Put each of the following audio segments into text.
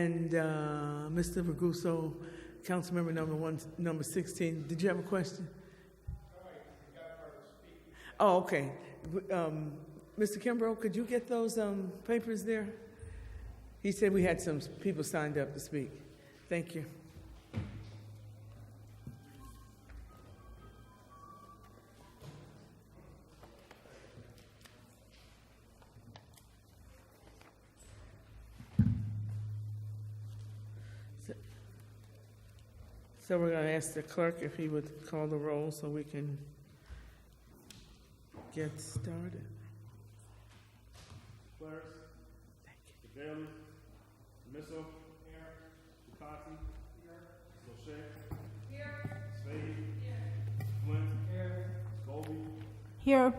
And Mr. Raguso, council member number 16, did you have a question? Oh, okay. Mr. Kimbrough, could you get those papers there? He said we had some people signed up to speak. Thank you. So we're going to ask the clerk if he would call the roll so we can get started. Claris. Daly. Misso. Here. Ducati. Here. Doesschate. Here. Spade. Here. Flint. Here. Golby. Here.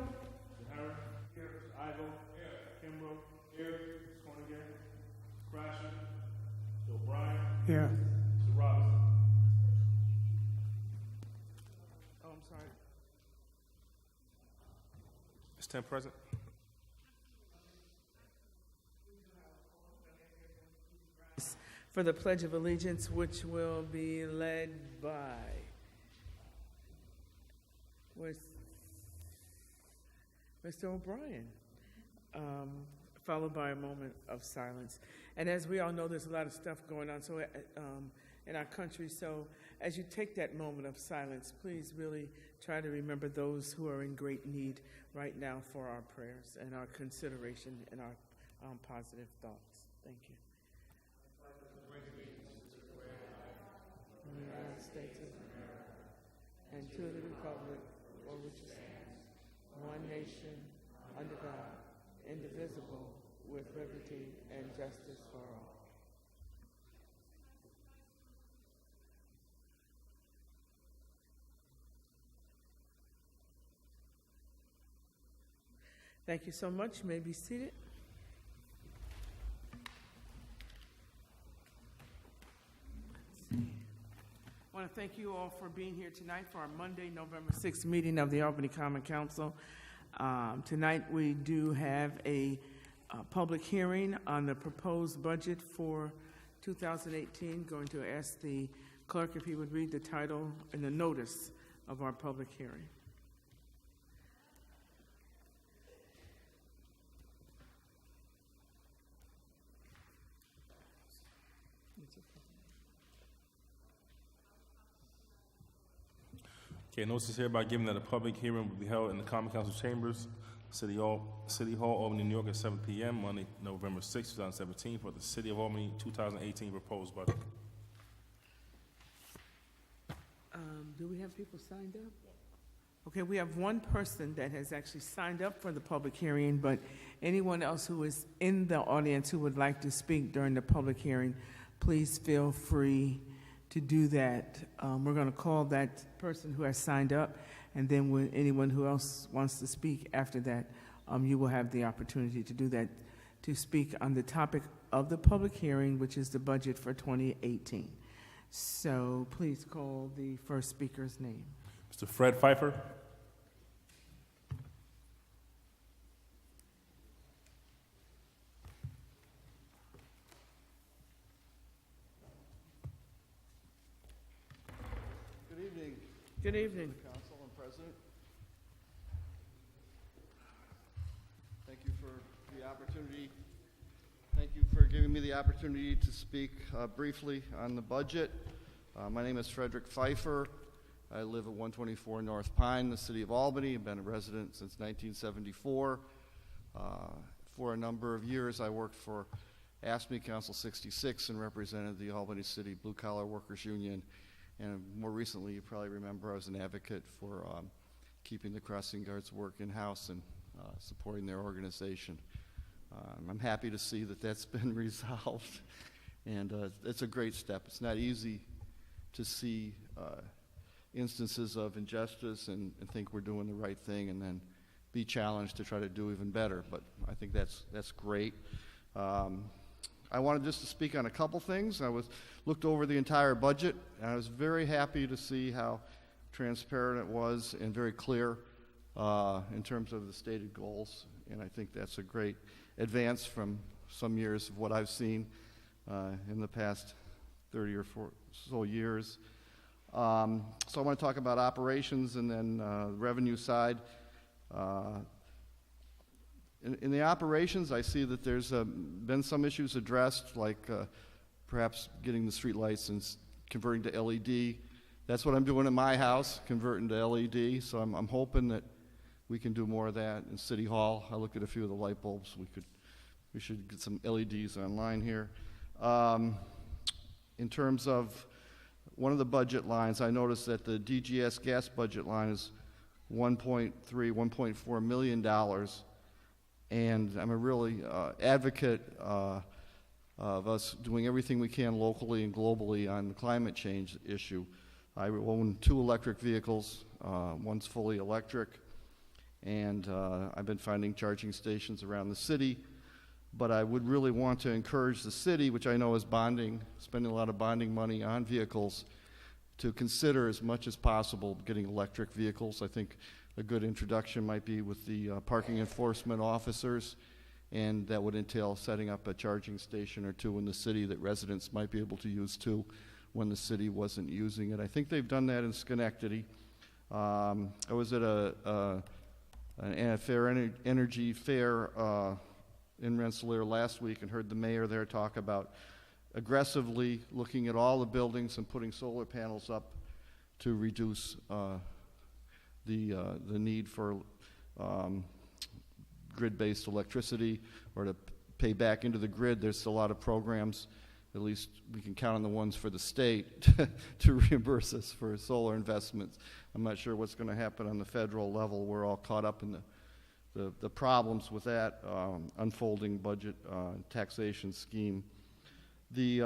Harris. Here. Ivo. Here. Kimbrough. Here. Cornigan. Crasher. O'Brien. Here. Mr. Robinson. Oh, I'm sorry. Ms. 10 present. For the Pledge of Allegiance, which will be led by Mr. O'Brien, followed by a moment of silence. And as we all know, there's a lot of stuff going on in our country, so as you take that moment of silence, please really try to remember those who are in great need right now for our prayers and our consideration and our positive thoughts. Thank you. United States of America, and to the republic for which it stands, one nation, under God, indivisible, with liberty and justice for all. Thank you so much. You may be seated. I want to thank you all for being here tonight for our Monday, November 6th meeting of the Albany Common Council. Tonight we do have a public hearing on the proposed budget for 2018. Going to ask the clerk if he would read the title and the notice of our public hearing. Okay, notice is hereby given that a public hearing will be held in the Common Council Chambers, City Hall, Albany, New York at 7 p.m. Monday, November 6, 2017 for the City of Albany 2018 proposed budget. Do we have people signed up? Okay, we have one person that has actually signed up for the public hearing, but anyone else who is in the audience who would like to speak during the public hearing, please feel free to do that. We're going to call that person who has signed up, and then when anyone who else wants to speak after that, you will have the opportunity to do that, to speak on the topic of the public hearing, which is the budget for 2018. So please call the first speaker's name. Mr. Fred Pfeiffer. Good evening. Council and President. Thank you for the opportunity. Thank you for giving me the opportunity to speak briefly on the budget. My name is Frederick Pfeiffer. I live at 124 North Pine, the city of Albany. I've been a resident since 1974. For a number of years, I worked for AFSCME Council 66 and represented the Albany City Blue Collar Workers Union. And more recently, you probably remember I was an advocate for keeping the crossing guards work in-house and supporting their organization. I'm happy to see that that's been resolved, and it's a great step. It's not easy to see instances of injustice and think we're doing the right thing and then be challenged to try to do even better, but I think that's great. I wanted just to speak on a couple things. I looked over the entire budget, and I was very happy to see how transparent it was and very clear in terms of the stated goals, and I think that's a great advance from some years of what I've seen. in the past 30 or so years. So I want to talk about operations and then revenue side. In the operations, I see that there's been some issues addressed, like perhaps getting the street lights and converting to LED. That's what I'm doing in my house, converting to LED. So I'm hoping that we can do more of that in City Hall. I looked at a few of the light bulbs. We should get some LEDs online here. In terms of one of the budget lines, I noticed that the DGS gas budget line is $1.4 million. And I'm a really advocate of us doing everything we can locally and globally on the climate change issue. I own 2 electric vehicles. One's fully electric. And I've been finding charging stations around the city. But I would really want to encourage the city, which I know is spending a lot of bonding money on vehicles, to consider as much as possible getting electric vehicles. I think a good introduction might be with the parking enforcement officers, and that would entail setting up a charging station or 2 in the city that residents might be able to use too when the city wasn't using it. I think they've done that in Schenectady. I was at an energy fair in Rensselaer last week and heard the mayor there talk about aggressively looking at all the buildings and putting solar panels up to reduce the need for grid-based electricity or to pay back into the grid. There's a lot of programs, at least we can count on the ones for the state to reimburse us for solar investments. I'm not sure what's going to happen on the federal level. We're all caught up in the problems with that unfolding budget taxation scheme. The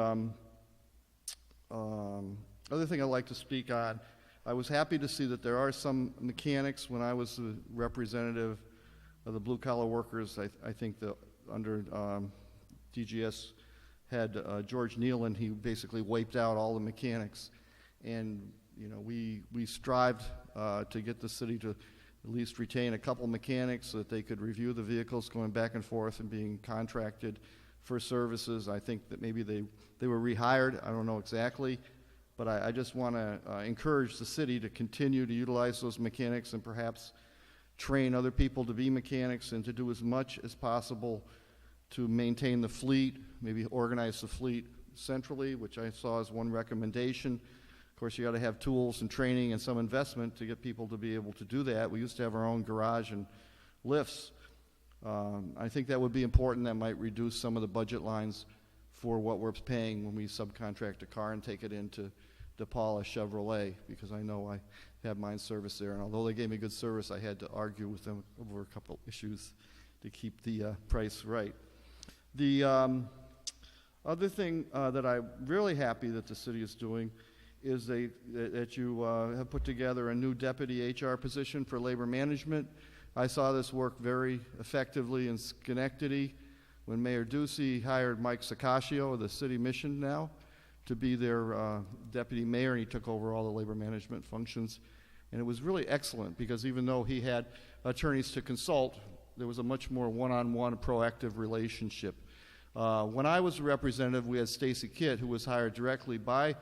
other thing I'd like to speak on, I was happy to see that there are some mechanics. When I was the representative of the blue-collar workers, I think that under DGS had George Nealon, he basically wiped out all the mechanics. And you know, we strived to get the city to at least retain a couple mechanics so that they could review the vehicles going back and forth and being contracted for services. I think that maybe they were rehired. I don't know exactly. But I just want to encourage the city to continue to utilize those mechanics and perhaps train other people to be mechanics and to do as much as possible to maintain the fleet, maybe organize the fleet centrally, which I saw as one recommendation. Of course, you got to have tools and training and some investment to get people to be able to do that. We used to have our own garage and lifts. I think that would be important. That might reduce some of the budget lines for what we're paying when we subcontract a car and take it into DePaul Chevrolet, because I know I have mine serviced there. And although they gave me good service, I had to argue with them over a couple issues to keep the price right. The other thing that I'm really happy that the city is doing is that you have put together a new deputy HR position for labor management. I saw this work very effectively in Schenectady when Mayor Ducey hired Mike Sacascio of the city mission now to be their deputy mayor, and he took over all the labor management functions. And it was really excellent because even though he had attorneys to consult, there was a much more one-on-one proactive relationship. When I was a representative, we had Stacy Kitt, who was hired directly by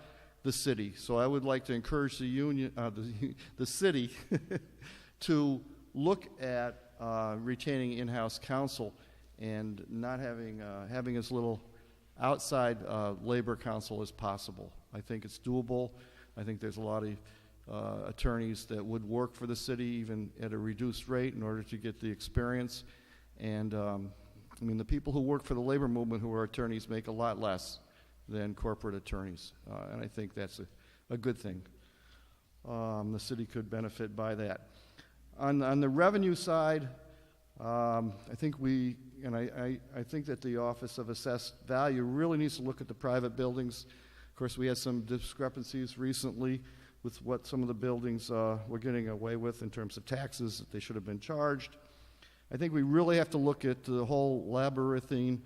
the city. So I would like to encourage the union, the city to look at retaining in-house counsel and not having as little outside labor counsel as possible. I think it's doable. I think there's a lot of attorneys that would work for the city even at a reduced rate in order to get the experience. And I mean, the people who work for the labor movement who are attorneys make a lot less than corporate attorneys. And I think that's a good thing. The city could benefit by that. On the revenue side, I think I think that the Office of Assessed Value really needs to look at the private buildings. Of course, we had some discrepancies recently with what some of the buildings were getting away with in terms of taxes that they should have been charged. I think we really have to look at the whole labyrinthine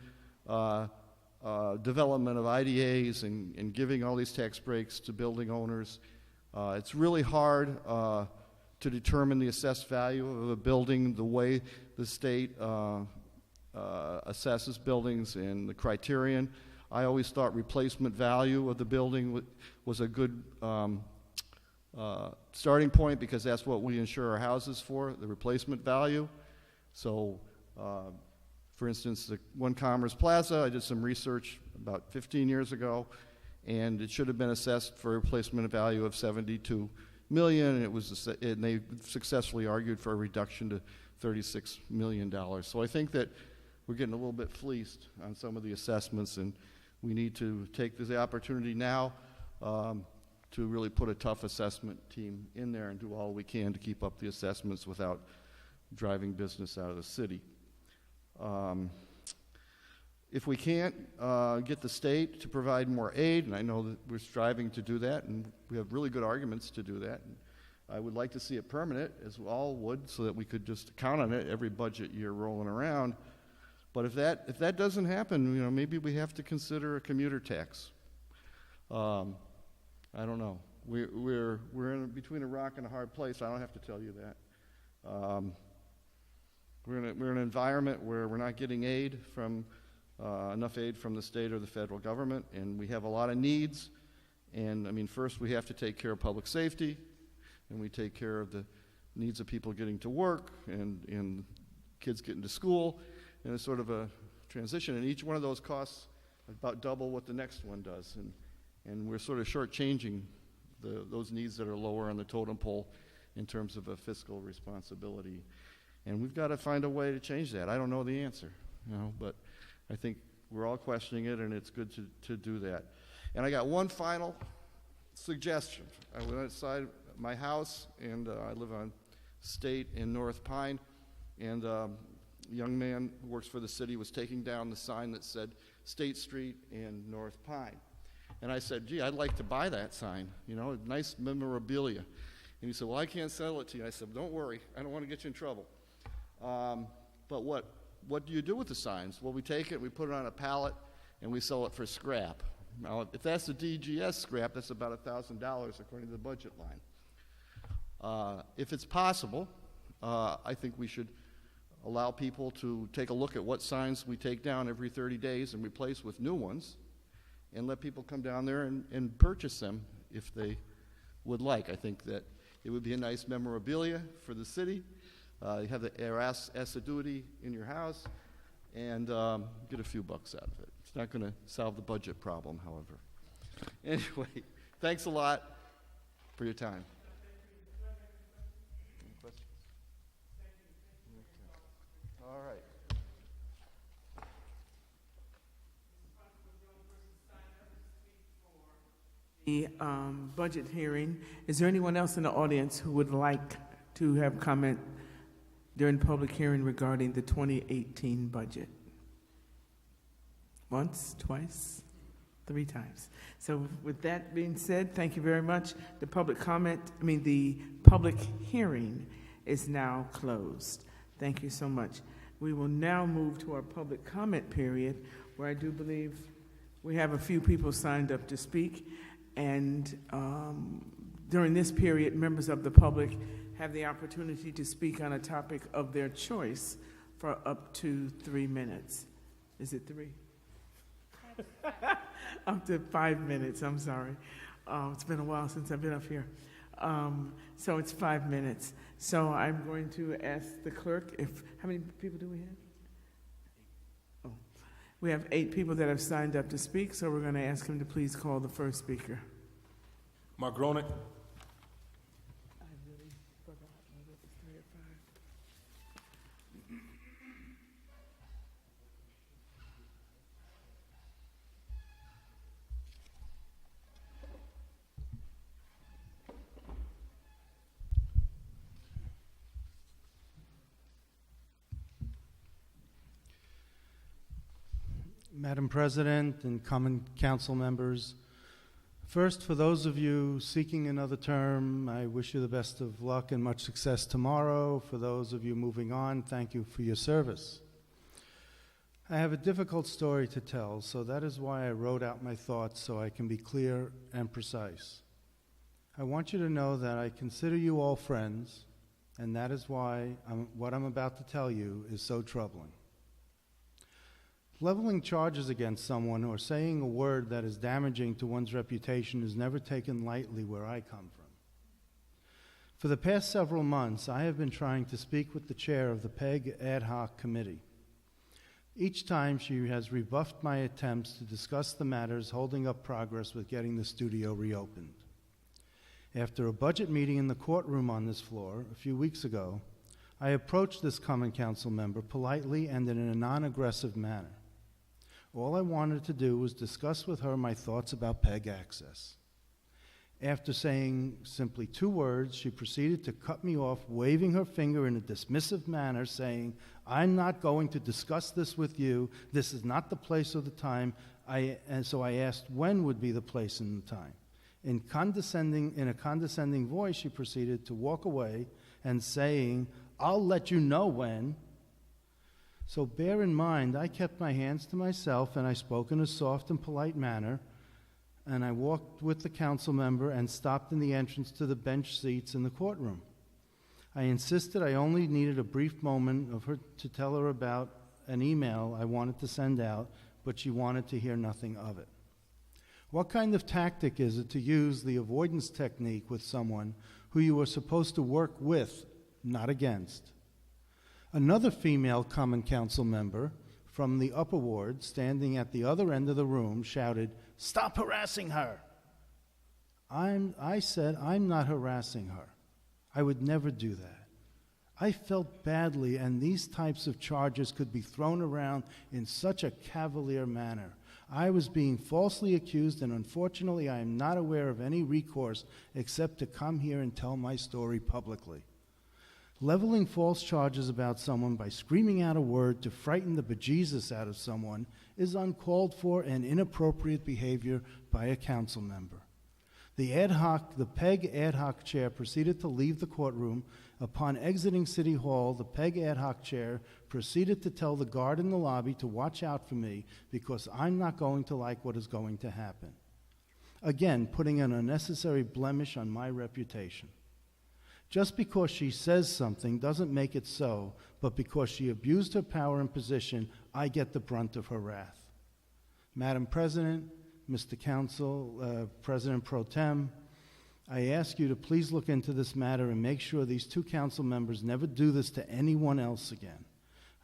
development of IDAs and giving all these tax breaks to building owners. It's really hard to determine the assessed value of a building the way the state assesses buildings and the criterion. I always thought replacement value of the building was a good starting point, because that's what we insure our houses for, the replacement value. So, for instance, the One Commerce Plaza, I did some research about 15 years ago, and it should have been assessed for a replacement value of $72 million, and they successfully argued for a reduction to $36 million. So I think that we're getting a little bit fleeced on some of the assessments, and we need to take the opportunity now to really put a tough assessment team in there and do all we can to keep up the assessments without driving business out of the city. If we can't get the state to provide more aid, and I know that we're striving to do that, and we have really good arguments to do that, and I would like to see it permanent, as we all would, so that we could just count on it every budget year rolling around. But if that doesn't happen, you know, maybe we have to consider a commuter tax. I don't know. We're in between a rock and a hard place. I don't have to tell you that. We're in an environment where we're not getting aid from enough aid from the state or the federal government, and we have a lot of needs. And I mean, first we have to take care of public safety, and we take care of the needs of people getting to work and kids getting to school, and it's sort of a transition. And each one of those costs about double what the next one does, and we're sort of shortchanging those needs that are lower on the totem pole in terms of a fiscal responsibility. And we've got to find a way to change that. I don't know the answer, you know, but I think we're all questioning it, and it's good to do that. And I got one final suggestion. I went outside my house, and I live on State in North Pine, and a young man who works for the city was taking down the sign that said State Street in North Pine. And I said, gee, I'd like to buy that sign, you know, nice memorabilia. And he said, well, I can't sell it to you. I said, don't worry, I don't want to get you in trouble. But what do you do with the signs? Well, we take it, we put it on a pallet, and we sell it for scrap. Now, if that's the DGS scrap, that's about $1,000 according to the budget line. If it's possible, I think we should allow people to take a look at what signs we take down every 30 days and replace with new ones, and let people come down there and purchase them if they would like. I think that it would be a nice memorabilia for the city. You have the assiduity in your house, and get a few bucks out of it. It's not going to solve the budget problem, however. Anyway, thanks a lot for your time. Any questions? Okay. All right. The budget hearing. Is there anyone else in the audience who would like to have comment during public hearing regarding the 2018 budget? Once, twice, 3 times. So with that being said, thank you very much. The public hearing is now closed. Thank you so much. We will now move to our public comment period, where I do believe we have a few people signed up to speak. And during this period, members of the public have the opportunity to speak on a topic of their choice for up to 3 minutes. Is it 3? Up to 5 minutes, I'm sorry. It's been a while since I've been up here. So it's 5 minutes. So I'm going to ask the clerk how many people do we have? Oh, we have 8 people that have signed up to speak, so we're going to ask him to please call the first speaker. Mark Gronick. I really forgot whether it was 3 or 5. Madam President and common council members, first, for those of you seeking another term, I wish you the best of luck and much success tomorrow. For those of you moving on, thank you for your service. I have a difficult story to tell, so that is why I wrote out my thoughts so I can be clear and precise. I want you to know that I consider you all friends, and that is why what I'm about to tell you is so troubling. Leveling charges against someone or saying a word that is damaging to one's reputation is never taken lightly where I come from. For the past several months, I have been trying to speak with the chair of the PEG ad hoc committee. Each time she has rebuffed my attempts to discuss the matters holding up progress with getting the studio reopened. After a budget meeting in the courtroom on this floor a few weeks ago, I approached this common council member politely and in a non-aggressive manner. All I wanted to do was discuss with her my thoughts about PEG access. After saying simply 2 words, she proceeded to cut me off, waving her finger in a dismissive manner, saying, "I'm not going to discuss this with you. This is not the place or the time." And so I asked when would be the place and the time. In a condescending voice, she proceeded to walk away and saying, "I'll let you know when." So bear in mind, I kept my hands to myself and I spoke in a soft and polite manner, and I walked with the council member and stopped in the entrance to the bench seats in the courtroom. I insisted I only needed a brief moment of her to tell her about an email I wanted to send out, but she wanted to hear nothing of it. What kind of tactic is it to use the avoidance technique with someone who you are supposed to work with, not against? Another female common council member from the upper ward, standing at the other end of the room, shouted, "Stop harassing her!" I said, "I'm not harassing her. I would never do that." I felt badly, and these types of charges could be thrown around in such a cavalier manner. I was being falsely accused, and unfortunately I am not aware of any recourse except to come here and tell my story publicly. Leveling false charges about someone by screaming out a word to frighten the bejesus out of someone is uncalled for and inappropriate behavior by a council member. The PEG ad hoc chair proceeded to leave the courtroom. Upon exiting City Hall, the PEG ad hoc chair proceeded to tell the guard in the lobby to watch out for me because I'm not going to like what is going to happen. Again, putting an unnecessary blemish on my reputation. Just because she says something doesn't make it so, but because she abused her power and position, I get the brunt of her wrath. Madam President, Mr. Council, President Pro Tem, I ask you to please look into this matter and make sure these 2 council members never do this to anyone else again.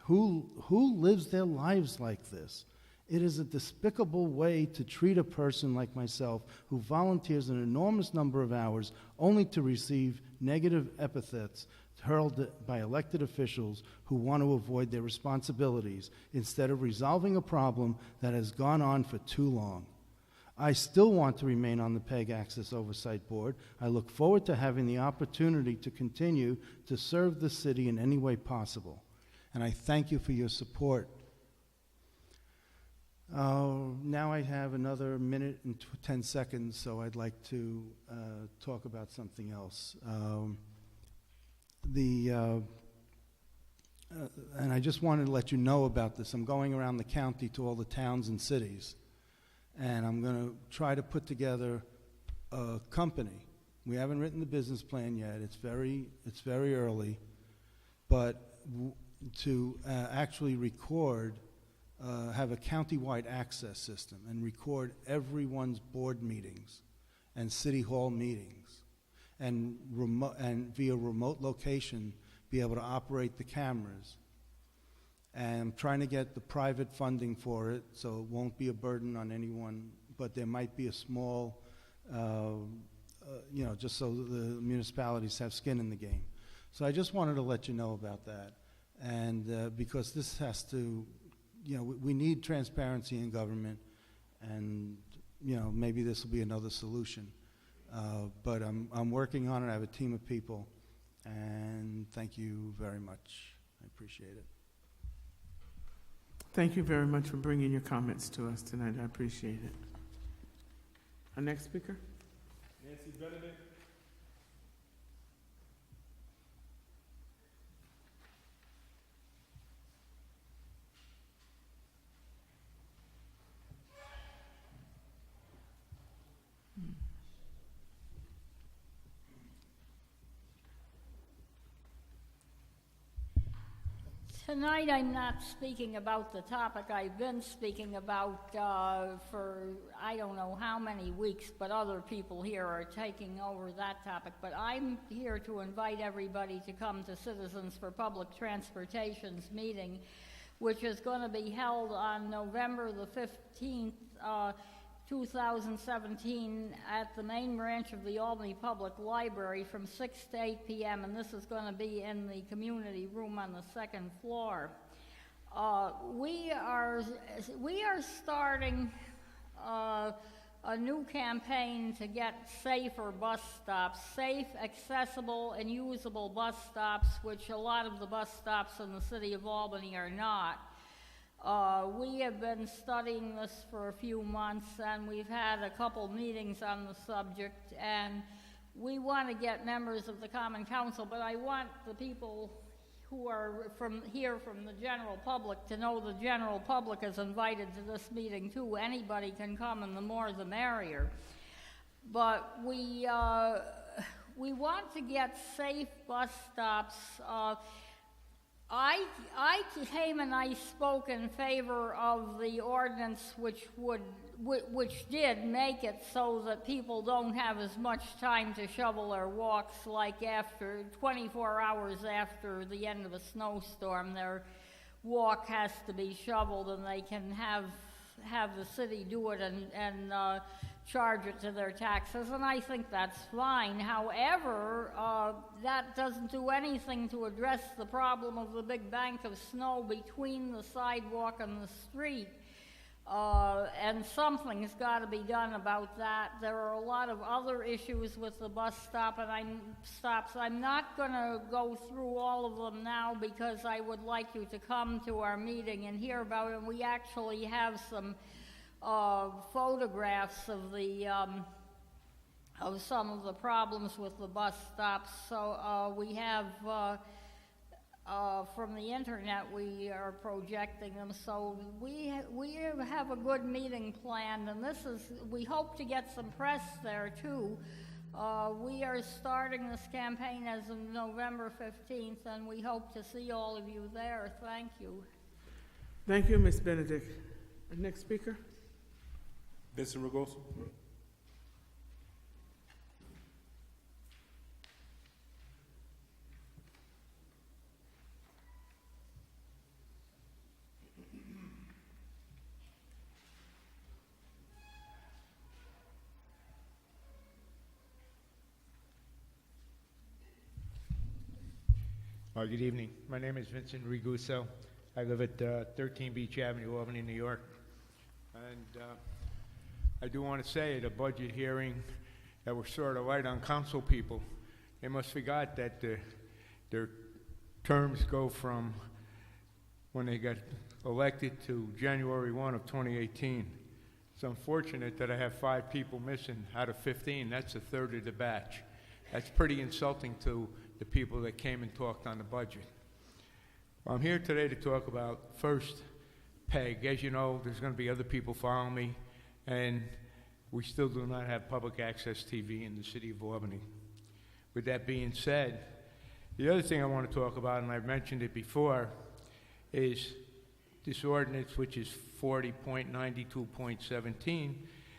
Who lives their lives like this? It is a despicable way to treat a person like myself who volunteers an enormous number of hours only to receive negative epithets hurled by elected officials who want to avoid their responsibilities instead of resolving a problem that has gone on for too long. I still want to remain on the PEG Access Oversight Board. I look forward to having the opportunity to continue to serve the city in any way possible. And I thank you for your support. Now I have another minute and 10 seconds, so I'd like to talk about something else. And I just wanted to let you know about this. I'm going around the county to all the towns and cities, and I'm going to try to put together a company. We haven't written the business plan yet. It's very early, but to actually record, have a county-wide access system and record everyone's board meetings and city hall meetings, and via remote location be able to operate the cameras. And I'm trying to get the private funding for it, so it won't be a burden on anyone, but there might be a small, just so the municipalities have skin in the game. So I just wanted to let you know about that. And because this has to, we need transparency in government, and, maybe this will be another solution. But I'm working on it. I have a team of people, and thank you very much. I appreciate it. Thank you very much for bringing your comments to us tonight. I appreciate it. Our next speaker? Nancy Benedict. Tonight I'm not speaking about the topic I've been speaking about for I don't know how many weeks, but other people here are taking over that topic. But I'm here to invite everybody to come to Citizens for Public Transportation's meeting, which is going to be held on November the 15th, 2017 at the main branch of the Albany Public Library from 6 to 8 p.m. and this is going to be in the community room on the second floor. We are starting a new campaign to get safer bus stops, safe, accessible, and usable bus stops, which a lot of the bus stops in the city of Albany are not. We have been studying this for a few months, and we've had a couple meetings on the subject, and we want to get members of the Common Council, but I want the people who are from the general public to know the general public is invited to this meeting too. Anybody can come, and the more the merrier. But we want to get safe bus stops. I came and I spoke in favor of the ordinance which did make it so that people don't have as much time to shovel their walks, like after 24 hours after the end of a snowstorm, their walk has to be shoveled, and they can have the city do it and charge it to their taxes, and I think that's fine. However, that doesn't do anything to address the problem of the big bank of snow between the sidewalk and the street, and something's got to be done about that. There are a lot of other issues with the bus stop, and I'm not going to go through all of them now because I would like you to come to our meeting and hear about it. And we actually have some photographs of some of the problems with the bus stops. So we have from the internet, we are projecting them. So we have a good meeting planned, and we hope to get some press there too. We are starting this campaign as of November 15th, and we hope to see all of you there. Thank you. Thank you, Ms. Benedict. Next speaker. Vincent Ragosa. Good evening. My name is Vincent Riguso. I live at 13 Beach Avenue, Albany, New York. And I do want to say at a budget hearing that we're sort of light on council people. They must forgot that their terms go from when they got elected to January 1 of 2018. It's unfortunate that I have 5 people missing out of 15. That's a third of the batch. That's pretty insulting to the people that came and talked on the budget. Well, I'm here today to talk about first PEG. As you know, there's going to be other people following me, and we still do not have public access TV in the city of Albany. With that being said, the other thing I want to talk about, and I've mentioned it before, is this ordinance, which is 40.92.17,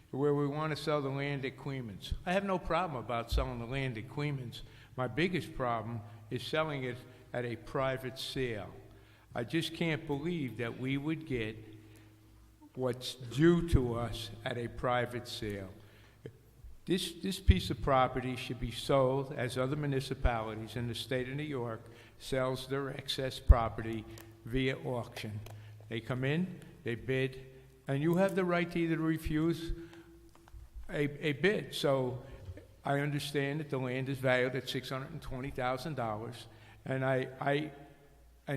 where we want to sell the land at Queens. I have no problem about selling the land at Queens. My biggest problem is selling it at a private sale. I just can't believe that we would get what's due to us at a private sale. This piece of property should be sold as other municipalities in the state of New York sells their excess property via auction. They come in, they bid, and you have the right to either refuse a bid. So I understand that the land is valued at $620,000, and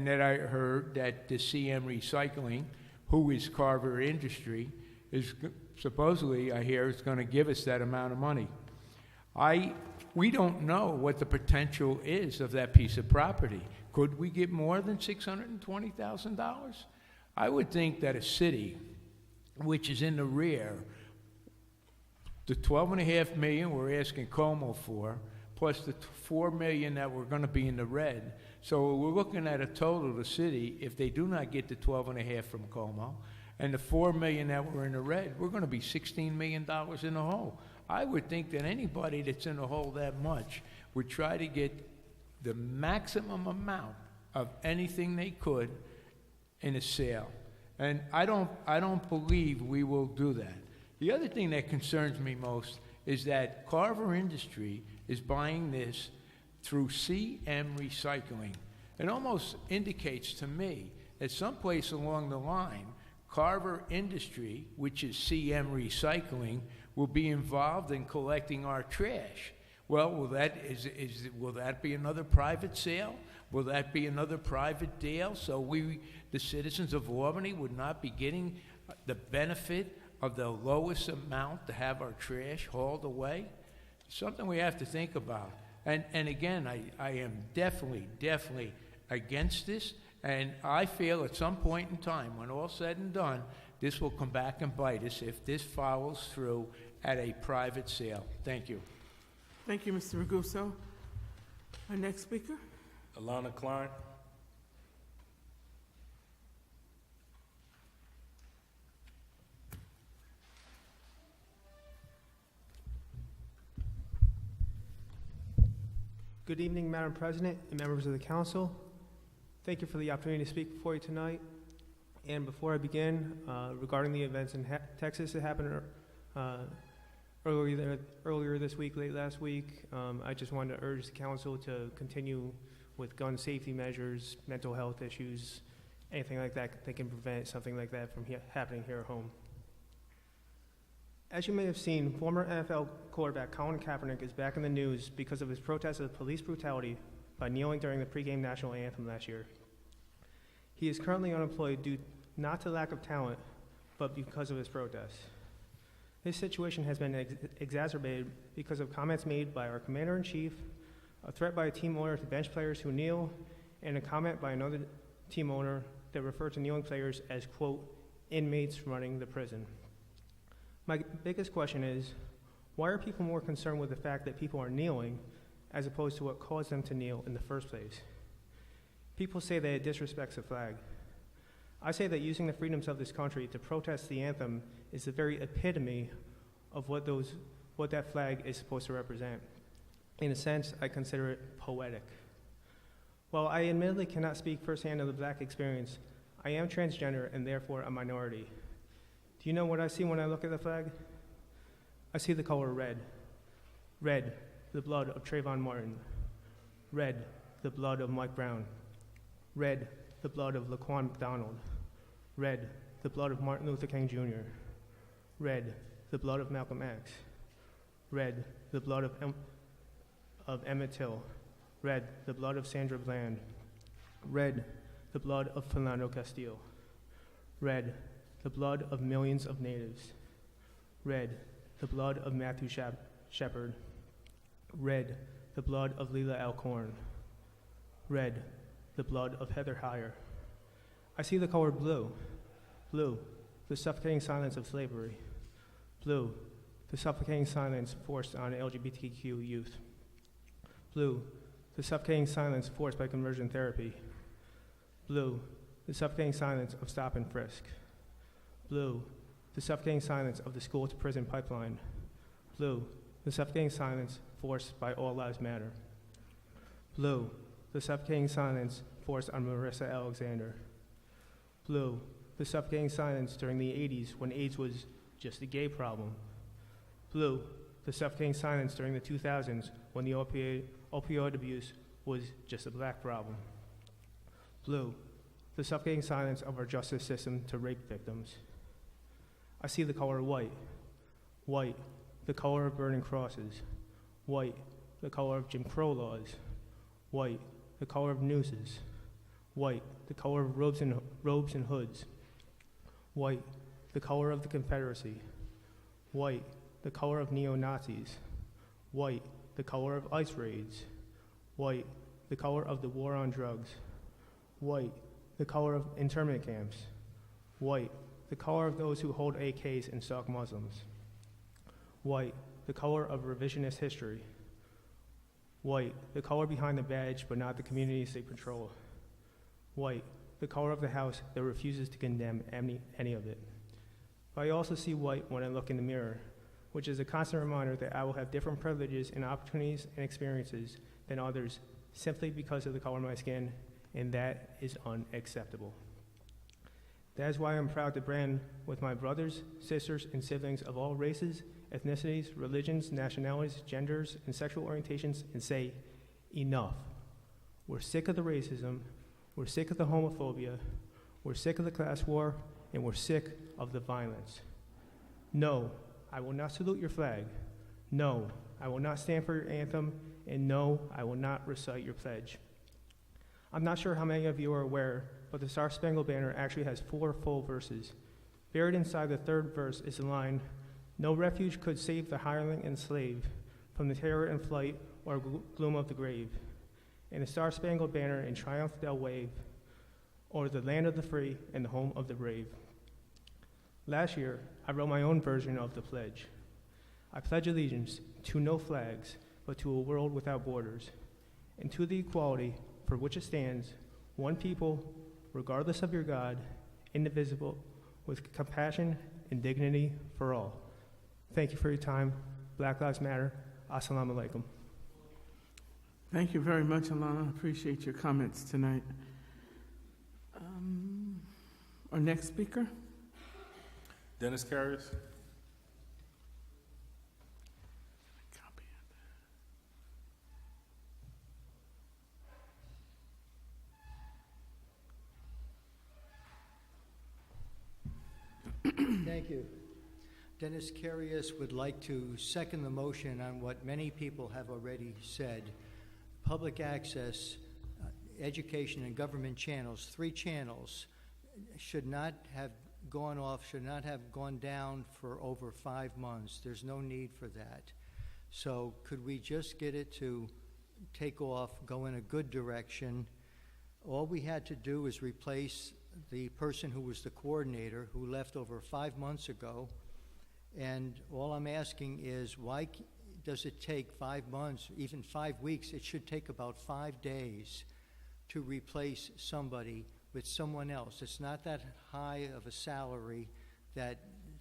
then I heard that the CM Recycling, who is Carver Industry, is supposedly, I hear, is going to give us that amount of money. We don't know what the potential is of that piece of property. Could we get more than $620,000? I would think that a city, which is in the rear, the $12.5 million we're asking Como for, plus the 4 million that we're gonna be in the red. So we're looking at a total, the city, if they do not get the 12.5 from Como, and the 4 million that we're in the red, we're gonna be $16 million in the hole. I would think that anybody that's in the hole that much would try to get the maximum amount of anything they could in a sale. And I don't believe we will do that. The other thing that concerns me most is that Carver Industry is buying this through CM Recycling. It almost indicates to me that someplace along the line, Carver Industry, which is CM Recycling, will be involved in collecting our trash. Well, will that be another private sale? Will that be another private deal? So we, the citizens of Albany, would not be getting the benefit of the lowest amount to have our trash hauled away? Something we have to think about. And again, I am definitely against this, and I feel at some point in time, when all's said and done, this will come back and bite us if this follows through at a private sale. Thank you. Thank you, Mr. Ragusa. Our next speaker? Alana Klein. Good evening, Madam President and members of the council. Thank you for the opportunity to speak before you tonight. And before I begin, regarding the events in Texas that happened earlier this week, late last week, I just wanted to urge the council to continue with gun safety measures, mental health issues, anything like that that can prevent something like that from happening here at home. As you may have seen, former NFL quarterback Colin Kaepernick is back in the news because of his protest of police brutality by kneeling during the pregame national anthem last year. He is currently unemployed due not to lack of talent, but because of his protests. This situation has been exacerbated because of comments made by our commander-in-chief, a threat by a team owner to bench players who kneel, and a comment by another team owner that referred to kneeling players as, quote, inmates running the prison. My biggest question is, why are people more concerned with the fact that people are kneeling as opposed to what caused them to kneel in the first place? People say that it disrespects the flag. I say that using the freedoms of this country to protest the anthem is the very epitome of what that flag is supposed to represent. In a sense, I consider it poetic. While I admittedly cannot speak firsthand of the black experience, I am transgender and therefore a minority. Do you know what I see when I look at the flag? I see the color red. Red, the blood of Trayvon Martin. Red, the blood of Mike Brown. Red, the blood of Laquan McDonald. Red, the blood of Martin Luther King Jr. Red, the blood of Malcolm X. Red, the blood of Emmett Till. Red, the blood of Sandra Bland. Red, the blood of Philando Castile. Red, the blood of millions of natives. Red, the blood of Matthew Shepard. Red, the blood of Leela Alcorn. Red, the blood of Heather Heyer. I see the color blue. Blue, the suffocating silence of slavery. Blue, the suffocating silence forced on LGBTQ youth. Blue, the suffocating silence forced by conversion therapy. Blue, the suffocating silence of stop and frisk. Blue, the suffocating silence of the school-to-prison pipeline. Blue, the suffocating silence forced by All Lives Matter. Blue, the suffocating silence forced on Marissa Alexander. Blue, the suffocating silence during the 80s when AIDS was just a gay problem. Blue, the suffocating silence during the 2000s when the opioid abuse was just a black problem. Blue, the suffocating silence of our justice system to rape victims. I see the color white. White, the color of burning crosses. White, the color of Jim Crow laws. White, the color of nooses. White, the color of robes and hoods. White, the color of the Confederacy. White, the color of neo-Nazis. White, the color of ICE raids. White, the color of the war on drugs. White, the color of internment camps. White, the color of those who hold AKs and stalk Muslims. White, the color of revisionist history. White, the color behind the badge, but not the communities they patrol. White, the color of the house that refuses to condemn any of it. But I also see white when I look in the mirror, which is a constant reminder that I will have different privileges and opportunities and experiences than others simply because of the color of my skin, and that is unacceptable. That is why I'm proud to brand with my brothers, sisters, and siblings of all races, ethnicities, religions, nationalities, genders, and sexual orientations and say, enough. We're sick of the racism, we're sick of the homophobia, we're sick of the class war, and we're sick of the violence. No, I will not salute your flag. No, I will not stand for your anthem, and no, I will not recite your pledge. I'm not sure how many of you are aware, but the Star-Spangled Banner actually has 4 full verses. Buried inside the 3rd verse is the line, "No refuge could save the hireling and slave from the terror and flight or gloom of the grave. And the Star-Spangled Banner in triumph they'll wave, o'er the land of the free and the home of the brave." Last year, I wrote my own version of the pledge. I pledge allegiance to no flags, but to a world without borders, and to the equality for which it stands, one people, regardless of your God, indivisible, with compassion and dignity for all. Thank you for your time. Black Lives Matter. Assalamu alaikum. Thank you very much, Alana. I appreciate your comments tonight. Our next speaker. Dennis Carriers. Thank you. Dennis Carius would like to second the motion on what many people have already said. Public access, education, and government channels, 3 channels, should not have gone off, should not have gone down for over 5 months. There's no need for that. So could we just get it to take off, go in a good direction? All we had to do is replace the person who was the coordinator, who left over 5 months ago. And all I'm asking is, why does it take 5 months, even 5 weeks? It should take about 5 days to replace somebody with someone else. It's not that high of a salary that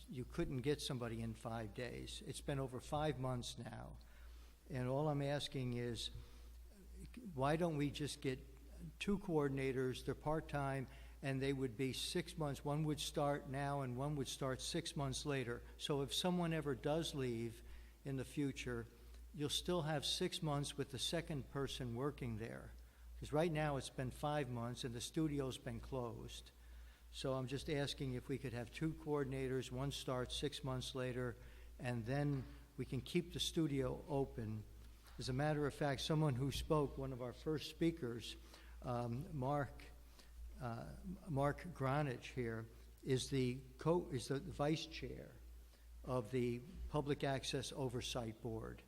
you couldn't get somebody in 5 days. It's been over 5 months now. And all I'm asking is, why don't we just get 2 coordinators, they're part-time, and they would be 6 months. One would start now and one would start 6 months later. So if someone ever does leave in the future, you'll still have 6 months with the second person working there. Because right now it's been 5 months and the studio's been closed. So I'm just asking if we could have 2 coordinators, one starts 6 months later, and then we can keep the studio open. As a matter of fact, someone who spoke, one of our first speakers, Mark Gronich here, is the vice chair of the Public Access Oversight Board.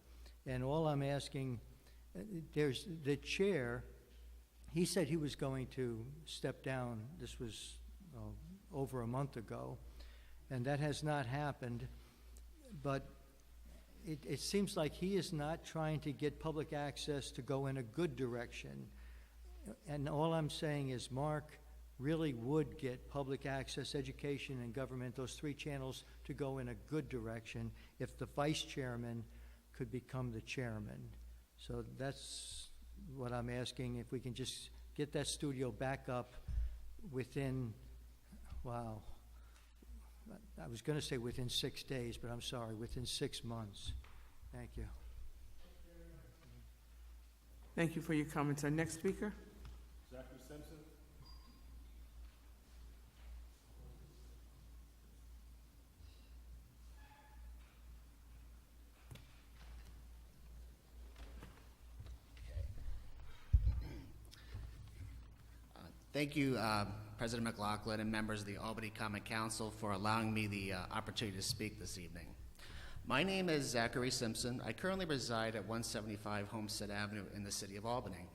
And all I'm asking, there's the chair, he said he was going to step down. This was over a month ago, and that has not happened. But it seems like he is not trying to get public access to go in a good direction. And all I'm saying is Mark really would get public access, education, and government, those 3 channels, to go in a good direction if the vice chairman could become the chairman. So that's what I'm asking, if we can just get that studio back up within, wow, I was going to say within 6 days, but I'm sorry, within 6 months. Thank you. Thank you for your comments. Our next speaker. Zachary Simpson. Thank you, President McLaughlin and members of the Albany Common Council, for allowing me the opportunity to speak this evening. My name is Zachary Simpson. I currently reside at 175 Homestead Avenue in the city of Albany.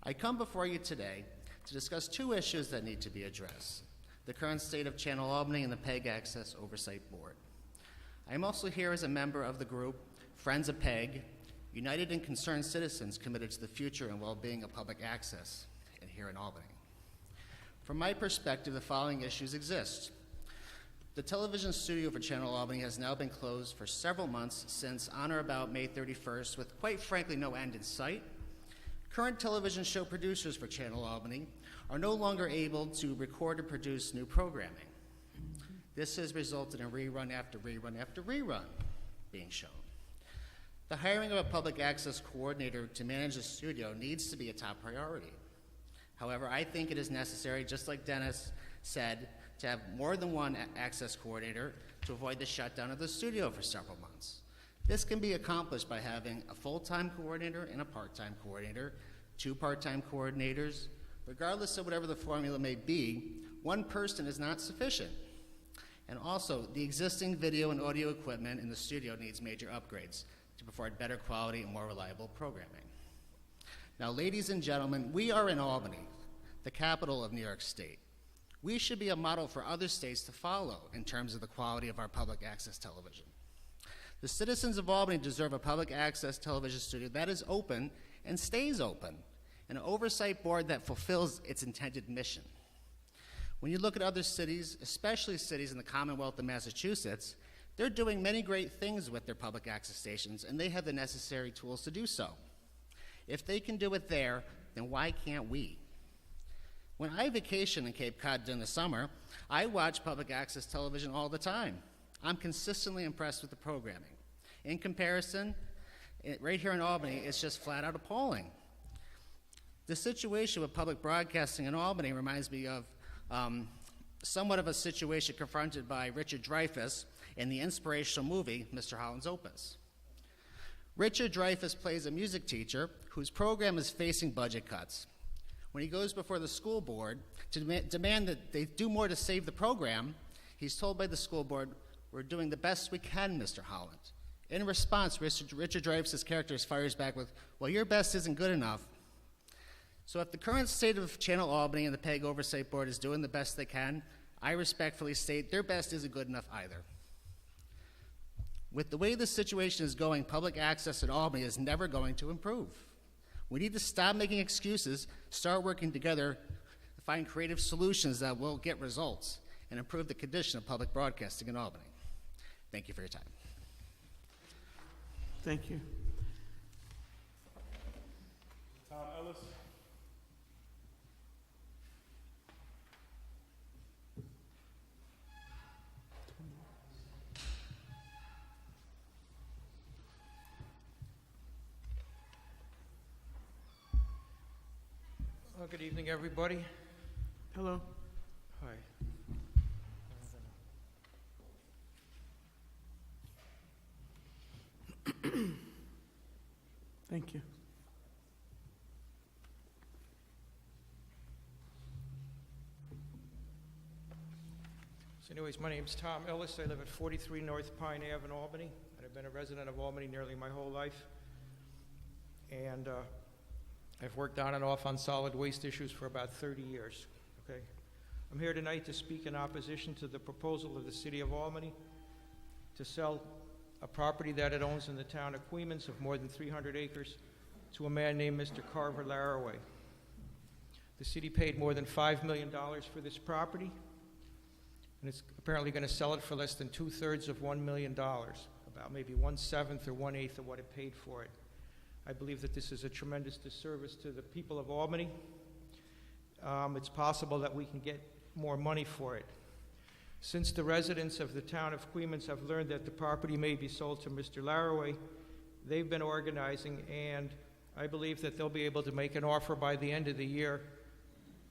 I come before you today to discuss 2 issues that need to be addressed: the current state of Channel Albany and the PEG Access Oversight Board. I am also here as a member of the group Friends of PEG, united and concerned citizens committed to the future and well-being of public access here in Albany. From my perspective, the following issues exist. The television studio for Channel Albany has now been closed for several months since on or about May 31st, with quite frankly no end in sight. Current television show producers for Channel Albany are no longer able to record and produce new programming. This has resulted in rerun after rerun after rerun being shown. The hiring of a public access coordinator to manage the studio needs to be a top priority. However, I think it is necessary, just like Dennis said, to have more than one access coordinator to avoid the shutdown of the studio for several months. This can be accomplished by having a full-time coordinator and a part-time coordinator, 2 part-time coordinators. Regardless of whatever the formula may be, one person is not sufficient. And also, the existing video and audio equipment in the studio needs major upgrades to provide better quality and more reliable programming. Now, ladies and gentlemen, we are in Albany, the capital of New York State. We should be a model for other states to follow in terms of the quality of our public access television. The citizens of Albany deserve a public access television studio that is open and stays open, and an oversight board that fulfills its intended mission. When you look at other cities, especially cities in the Commonwealth of Massachusetts, they're doing many great things with their public access stations, and they have the necessary tools to do so. If they can do it there, then why can't we? When I vacation in Cape Cod during the summer, I watch public access television all the time. I'm consistently impressed with the programming. In comparison, right here in Albany, it's just flat out appalling. The situation with public broadcasting in Albany reminds me of somewhat of a situation confronted by Richard Dreyfuss in the inspirational movie, Mr. Holland's Opus. Richard Dreyfuss plays a music teacher whose program is facing budget cuts. When he goes before the school board to demand that they do more to save the program, he's told by the school board, "We're doing the best we can, Mr. Holland." In response, Richard Dreyfuss' character fires back with, "Well, your best isn't good enough." So if the current state of Channel Albany and the PEG Oversight Board is doing the best they can, I respectfully state their best isn't good enough either. With the way the situation is going, public access in Albany is never going to improve. We need to stop making excuses, start working together to find creative solutions that will get results and improve the condition of public broadcasting in Albany. Thank you for your time. Thank you. Tom Ellis. Well, good evening, everybody. Hello. Hi. Thank you. So anyways, my name's Tom Ellis. I live at 43 North Pine Ave in Albany, and I've been a resident of Albany nearly my whole life. And I've worked on and off on solid waste issues for about 30 years, okay? I'm here tonight to speak in opposition to the proposal of the City of Albany to sell a property that it owns in the town of Queens of more than 300 acres to a man named Mr. Carver Laraway. The city paid more than $5 million for this property, and it's apparently going to sell it for less than 2/3 of $1 million, about maybe 1/7 or 1/8 of what it paid for it. I believe that this is a tremendous disservice to the people of Albany. It's possible that we can get more money for it. Since the residents of the town of Queens have learned that the property may be sold to Mr. Laraway, they've been organizing, and I believe that they'll be able to make an offer by the end of the year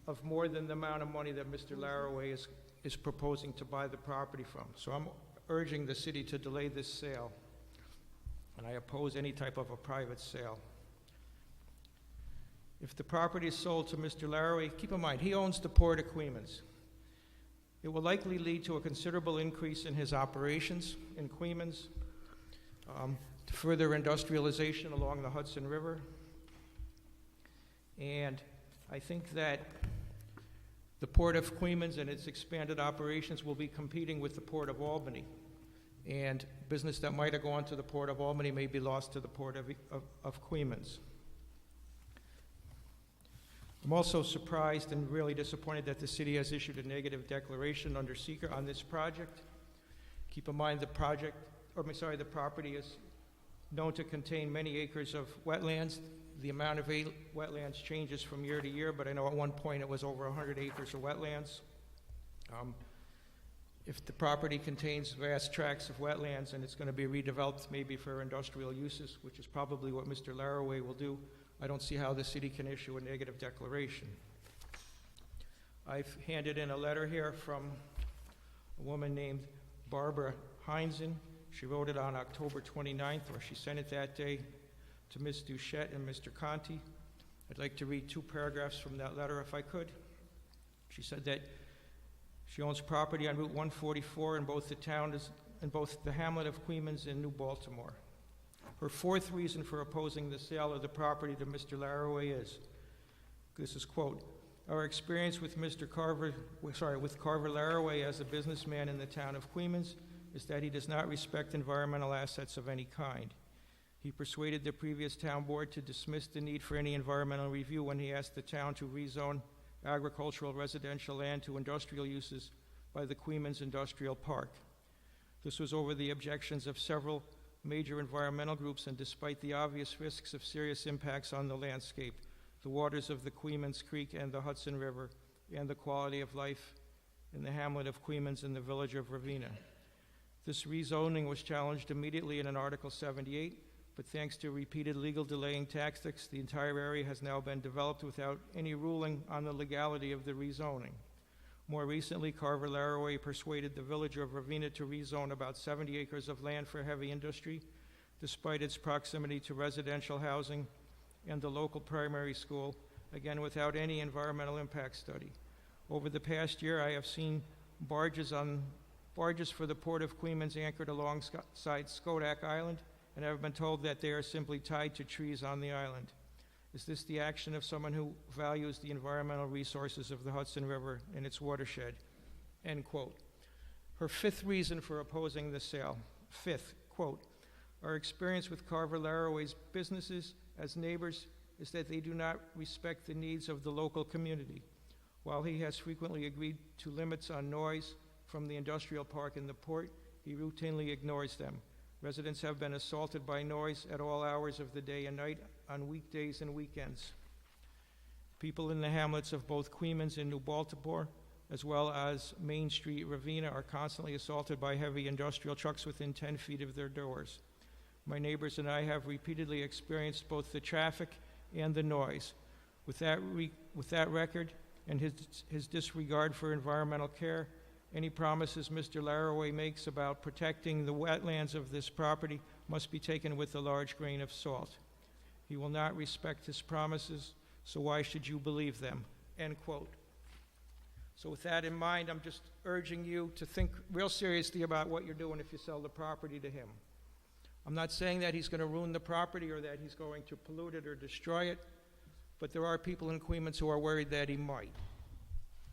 of more than the amount of money that Mr. Laraway is proposing to buy the property from. So I'm urging the city to delay this sale, and I oppose any type of a private sale. If the property is sold to Mr. Laraway, keep in mind, he owns the Port of Queens. It will likely lead to a considerable increase in his operations in Queens, to further industrialization along the Hudson River. And I think that the Port of Queens and its expanded operations will be competing with the Port of Albany. and business that might have gone to the Port of Albany may be lost to the Port of Queens. I'm also surprised and really disappointed that the city has issued a negative declaration under seeker on this project. Keep in mind the property is known to contain many acres of wetlands. The amount of wetlands changes from year to year, but I know at one point it was over 100 acres of wetlands. If the property contains vast tracts of wetlands and it's going to be redeveloped maybe for industrial uses, which is probably what Mr. Laraway will do, I don't see how the city can issue a negative declaration. I've handed in a letter here from a woman named Barbara Heinzen. She wrote it on October 29th, or she sent it that day to Ms. Douschate and Mr. Conti. I'd like to read 2 paragraphs from that letter if I could. She said that she owns property on Route 144 in both the hamlet of Queens and New Baltimore. Her 4th reason for opposing the sale of the property to Mr. Laraway is, this is quote, our experience with Carver Laraway as a businessman in the town of Queens is that he does not respect environmental assets of any kind. He persuaded the previous town board to dismiss the need for any environmental review when he asked the town to rezone agricultural residential land to industrial uses by the Queens Industrial Park. This was over the objections of several major environmental groups and despite the obvious risks of serious impacts on the landscape, the waters of the Queens Creek and the Hudson River, and the quality of life in the hamlet of Queens and the village of Ravenna. This rezoning was challenged immediately in an Article 78, but thanks to repeated legal delaying tactics, the entire area has now been developed without any ruling on the legality of the rezoning. More recently, Carver Laraway persuaded the village of Ravenna to rezone about 70 acres of land for heavy industry, despite its proximity to residential housing and the local primary school, again without any environmental impact study. Over the past year, I have seen barges for the Port of Queens anchored alongside Skodak Island, and I have been told that they are simply tied to trees on the island. Is this the action of someone who values the environmental resources of the Hudson River and its watershed? End quote. Her 5th reason for opposing the sale, 5th, quote, our experience with Carver Laraway's businesses as neighbors is that they do not respect the needs of the local community. While he has frequently agreed to limits on noise from the industrial park and the port, he routinely ignores them. Residents have been assaulted by noise at all hours of the day and night on weekdays and weekends. People in the hamlets of both Queens and New Baltimore, as well as Main Street, Ravenna, are constantly assaulted by heavy industrial trucks within 10 feet of their doors. My neighbors and I have repeatedly experienced both the traffic and the noise. With that record and his disregard for environmental care, any promises Mr. Laraway makes about protecting the wetlands of this property must be taken with a large grain of salt. He will not respect his promises, so why should you believe them? End quote. So with that in mind, I'm just urging you to think real seriously about what you're doing if you sell the property to him. I'm not saying that he's going to ruin the property or that he's going to pollute it or destroy it, but there are people in Queens who are worried that he might.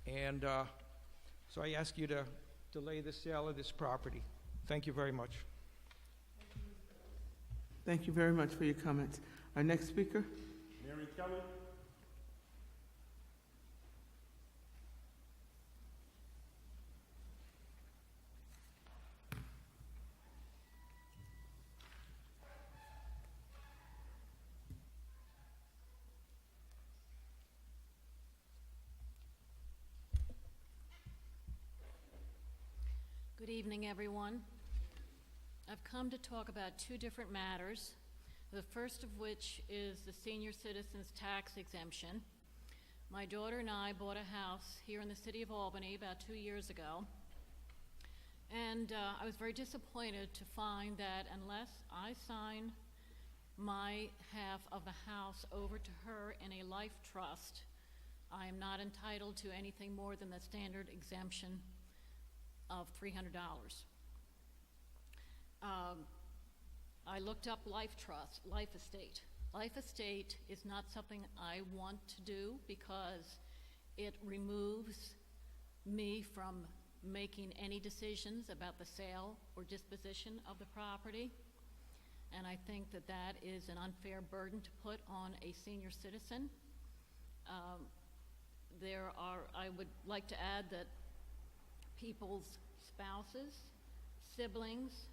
And so I ask you to delay the sale of this property. Thank you very much. Thank you very much for your comments. Our next speaker? Mary Kelly. Good evening, everyone. I've come to talk about 2 different matters, the first of which is the senior citizens tax exemption. My daughter and I bought a house here in the city of Albany about 2 years ago, and I was very disappointed to find that unless I sign my half of the house over to her in a life trust, I am not entitled to anything more than the standard exemption of $300. I looked up life trust, life estate. Life estate is not something I want to do because it removes me from making any decisions about the sale or disposition of the property. And I think that that is an unfair burden to put on a senior citizen. I would like to add that people's spouses, siblings,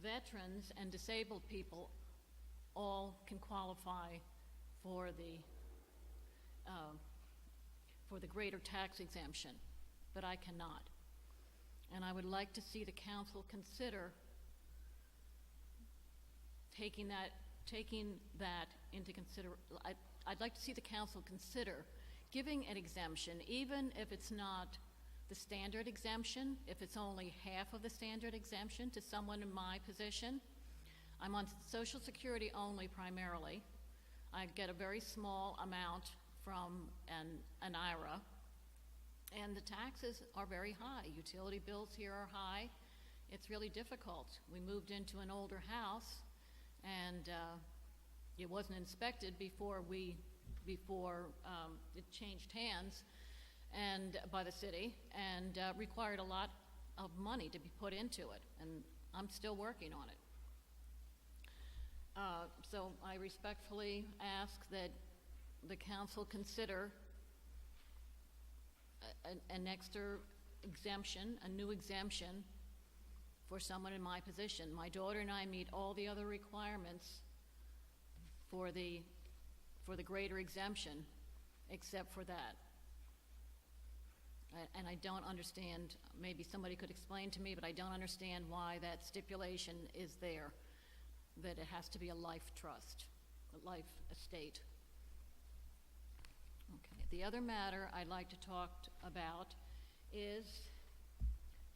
veterans, and disabled people all can qualify for the greater tax exemption, but I cannot. And I would like to see the council consider taking that into I'd like to see the council consider giving an exemption, even if it's not the standard exemption, if it's only half of the standard exemption to someone in my position. I'm on Social Security only primarily. I get a very small amount from an IRA, and the taxes are very high. Utility bills here are high. It's really difficult. We moved into an older house, and it wasn't inspected before it changed hands and by the city, and required a lot of money to be put into it, and I'm still working on it. So I respectfully ask that the council consider an extra exemption, a new exemption for someone in my position. My daughter and I meet all the other requirements for the greater exemption, except for that. And I don't understand, maybe somebody could explain to me, but I don't understand why that stipulation is there, that it has to be a life trust, a life estate. Okay, the other matter I'd like to talk about is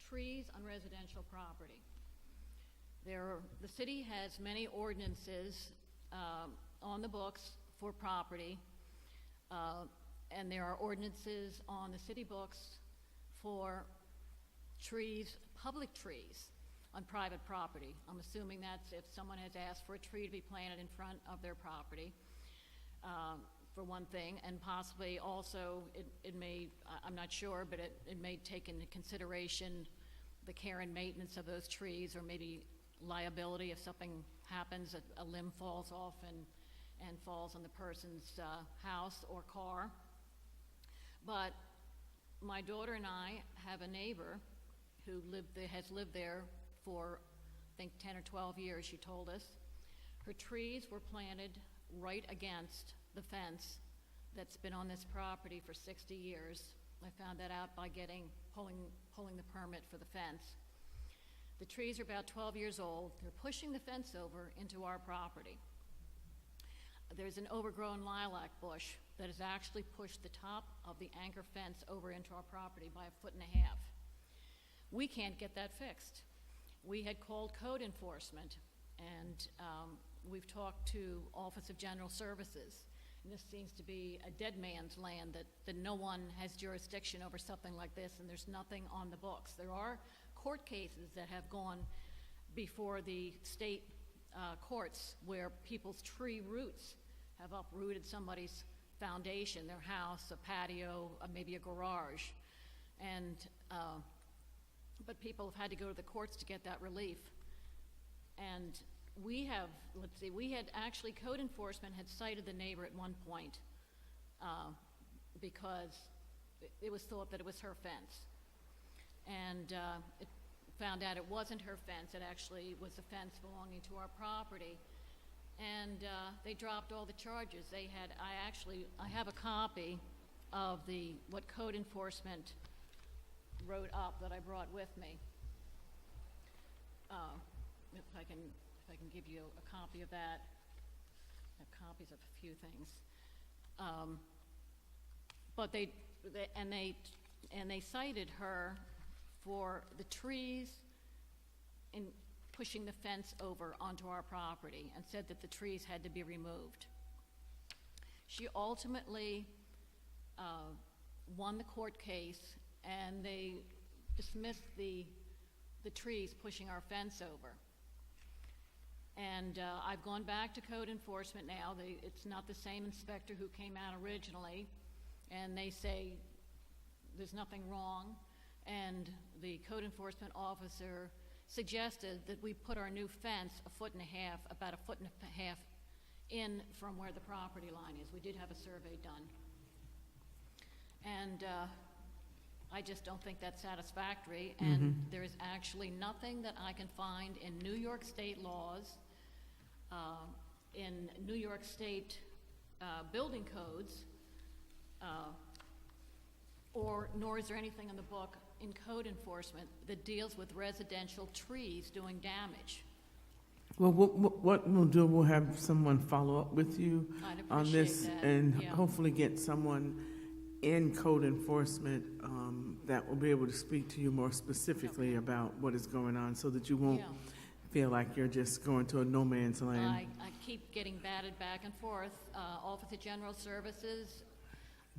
trees on residential property. The city has many ordinances on the books for property, and there are ordinances on the city books for trees, public trees, on private property. I'm assuming that's if someone has asked for a tree to be planted in front of their property, for one thing, and possibly also it may, I'm not sure, but it may take into consideration the care and maintenance of those trees, or maybe liability if something happens, a limb falls off and falls on the person's house or car. But my daughter and I have a neighbor who has lived there for, I think, 10 or 12 years, she told us. Her trees were planted right against the fence that's been on this property for 60 years. I found that out by pulling the permit for the fence. The trees are about 12 years old. They're pushing the fence over into our property. There's an overgrown lilac bush that has actually pushed the top of the anchor fence over into our property by 1.5 feet. We can't get that fixed. We had called code enforcement, and we've talked to Office of General Services, and this seems to be a dead man's land, that no one has jurisdiction over something like this, and there's nothing on the books. There are court cases that have gone before the state courts where people's tree roots have uprooted somebody's foundation, their house, a patio, maybe a garage, and but people have had to go to the courts to get that relief. And we had actually, code enforcement had cited the neighbor at one point because it was thought that it was her fence. And it found out it wasn't her fence, it actually was a fence belonging to our property. And they dropped all the charges. I have a copy of what code enforcement wrote up that I brought with me. If I can give you a copy of that. I have copies of a few things. But they cited her for the trees in pushing the fence over onto our property, and said that the trees had to be removed. She ultimately won the court case, and they dismissed the trees pushing our fence over. And I've gone back to code enforcement now. It's not the same inspector who came out originally, and they say there's nothing wrong, and the code enforcement officer suggested that we put our new fence about a foot and a half in from where the property line is. We did have a survey done. And I just don't think that's satisfactory, and there is actually nothing that I can find in New York State laws, in New York State building codes, nor is there anything in the book in code enforcement that deals with residential trees doing damage. Well, what we'll do, we'll have someone follow up with you I'd on this, appreciate that, and yeah. hopefully get someone in code enforcement that will be able to speak to you more specifically about what is going on, so that you won't Yeah. feel like you're just going to a no man's land. I keep getting batted back and forth. Office of General Services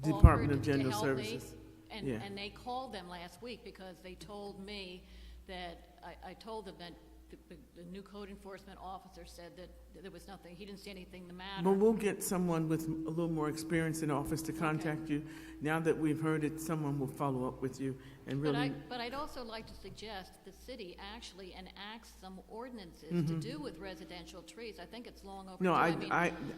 Department of offered to General help me, Services. and, Yeah. and they called them last week because they told me that, I told them that the new code enforcement officer said that there was nothing, he didn't see anything the matter. But we'll get someone with a little more experience in office to contact you. Now that we've heard it, someone will follow up with you and really. But I'd also like to suggest the city actually enacts some ordinances to do with residential trees. I think it's long overdue. No,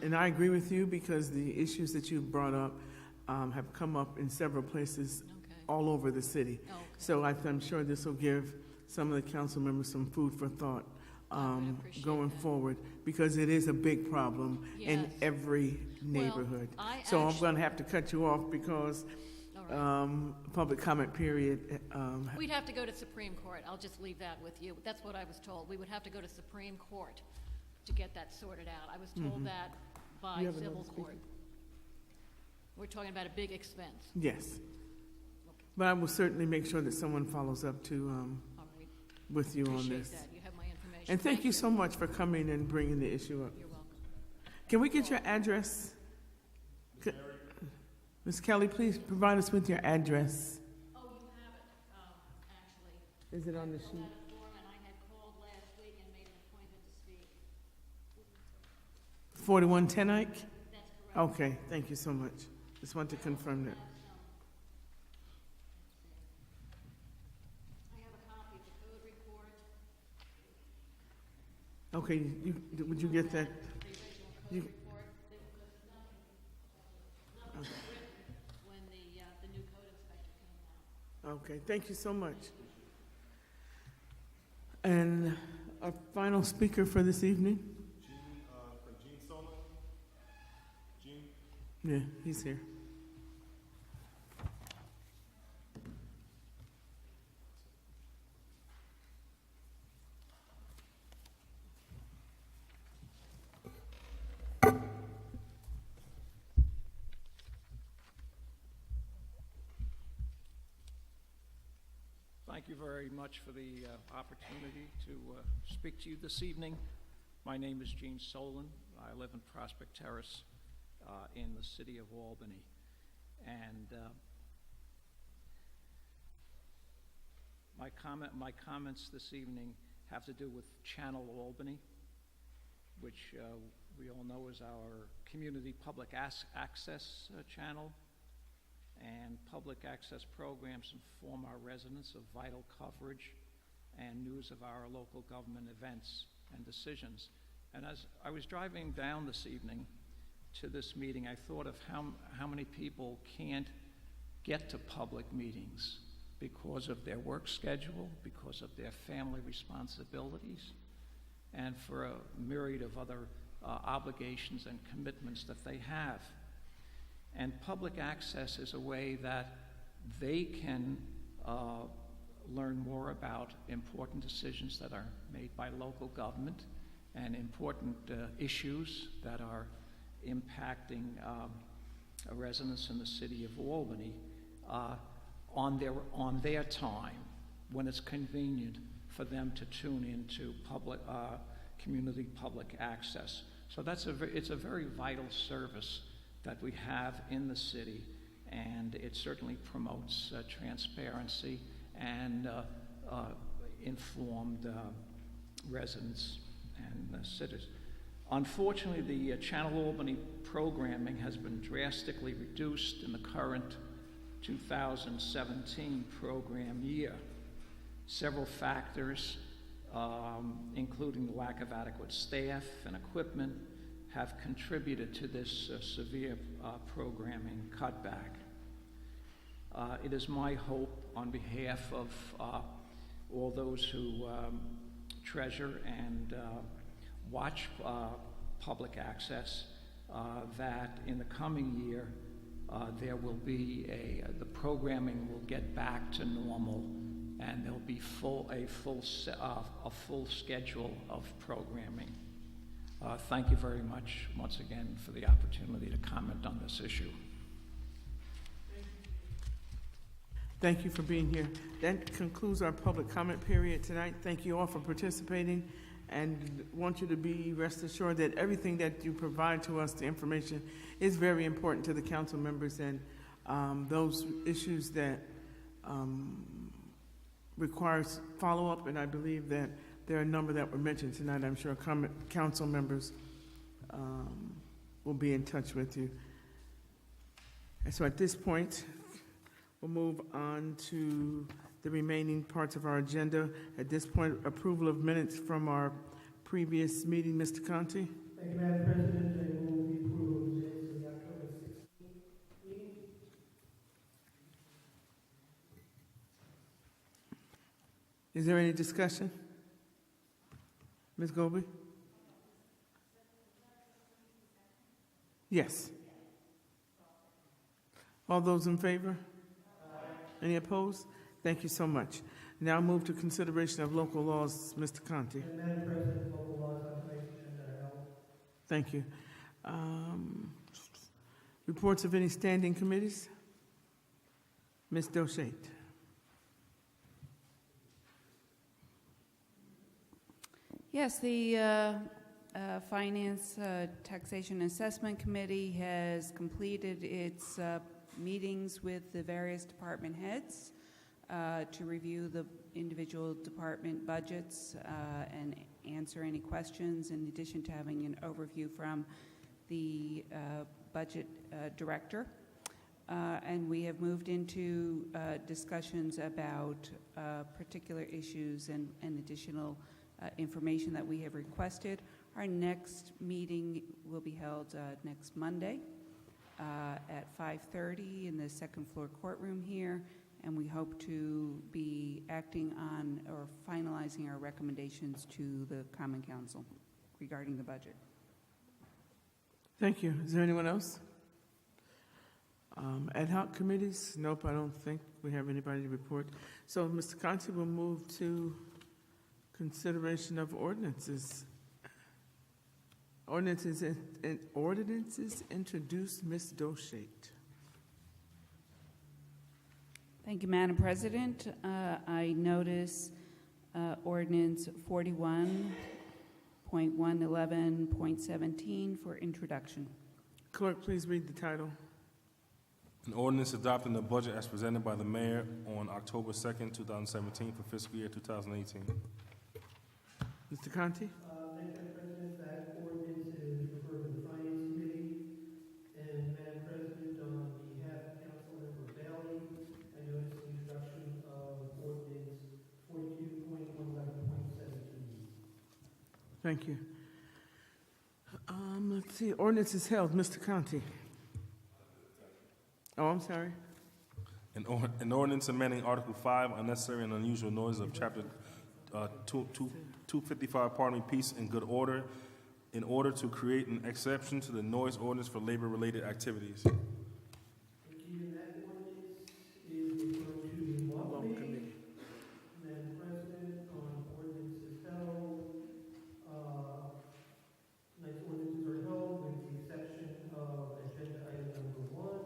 mean, I agree with you, because the issues that you brought up have come up in several places Okay. all over the city. Okay. So I'm sure this will give some of the council members some food for thought appreciate going that. forward, because it is a big problem in Yes. every neighborhood. I So I'm actually- going to have to cut you off because All right. public comment period. We'd have to go to Supreme Court. I'll just leave that with you. That's what I was told. We would have to go to Supreme Court to get that sorted out. I was told that by You have civil another court. We're talking about a big expense. Yes. But I will certainly make sure that someone follows up to, All right. with you on Appreciate this. that. You have my information. And thank you so much for coming and bringing the issue up. You're welcome. Can we get your address? Ms. Kelly, please provide us with your address. Oh, you have it, actually. Is it on the Filled sheet? out a form, and I had called last week and made an appointment to speak. 41 Ten Eyck? That's correct. Okay, thank you so much. Just want to confirm that. I have a copy of the code report, Okay, would you get that? the original code You- report, because nothing was written when the new code inspector came out. Okay, thank you so much. And our final speaker for this evening? Gene Solon. Gene? Yeah, he's here. Thank you very much for the opportunity to speak to you this evening. My name is Gene Solon. I live in Prospect Terrace in the city of Albany. And my comments this evening have to do with Channel Albany, which we all know is our community public access channel. And public access programs inform our residents of vital coverage and news of our local government events and decisions. And as I was driving down this evening to this meeting, I thought of how many people can't get to public meetings because of their work schedule, because of their family responsibilities, and for a myriad of other obligations and commitments that they have. And public access is a way that they can learn more about important decisions that are made by local government and important issues that are impacting residents in the city of Albany on their time when it's convenient for them to tune into community public access. So it's a very vital service that we have in the city, and it certainly promotes transparency and informed residents and citizens. Unfortunately, the Channel Albany programming has been drastically reduced in the current 2017 program year. Several factors, including the lack of adequate staff and equipment, have contributed to this severe programming cutback. It is my hope, on behalf of all those who treasure and watch public access, that in the coming year there will be the programming will get back to normal, and there'll be a full schedule of programming. Thank you very much once again for the opportunity to comment on this issue. Thank you for being here. That concludes our public comment period tonight. Thank you all for participating, and want you to be rest assured that everything that you provide to us, the information, is very important to the council members, and those issues that requires follow-up, and I believe that there are a number that were mentioned tonight. I'm sure council members will be in touch with you. And so at this point, we'll move on to the remaining parts of our agenda. At this point, approval of minutes from our previous meeting. Mr. Conti? Thank you, Madam President. I move the approval of minutes of the October 16th meeting. Is there any discussion? Ms. Golby? Yes. All those in favor? Any opposed? Thank you so much. Now move to consideration of local laws. Mr. Conti. Madam President, local laws on tonight's agenda are held. Thank you. Reports of any standing committees? Ms. Doesschate. Yes, the Finance, Taxation, Assessment Committee has completed its meetings with the various department heads to review the individual department budgets and answer any questions, in addition to having an overview from the budget director. And we have moved into discussions about particular issues and additional information that we have requested. Our next meeting will be held next Monday at 5:30 in the second floor courtroom here, and we hope to be acting on or finalizing our recommendations to the Common Council regarding the budget. Thank you. Is there anyone else? Ad hoc committees? Nope, I don't think we have anybody to report. So, Mr. Conti, will move to consideration of ordinances. Ordinances introduced. Ms. Doesschate. Thank you, Madam President. I notice ordinance 41.111.17 for introduction. Clerk, please read the title. An ordinance adopting the budget as presented by the mayor on October 2nd, 2017 for fiscal year 2018. Mr. Conti? Madam President, that ordinance is referred to the Finance Committee. And Madam President, on behalf of Councilmember Bailey, I notice the introduction of ordinance 42.111.17. Thank you. Let's see. Ordinance is held. Mr. Conti? Oh, I'm sorry. An ordinance amending Article 5, unnecessary and unusual noise of Chapter 255, pardon me, Peace and Good Order, in order to create an exception to the noise ordinance for labor-related activities. That ordinance is referred to the Law Committee. Madam President, on ordinances held, tonight's ordinances are held with the exception of agenda item number 1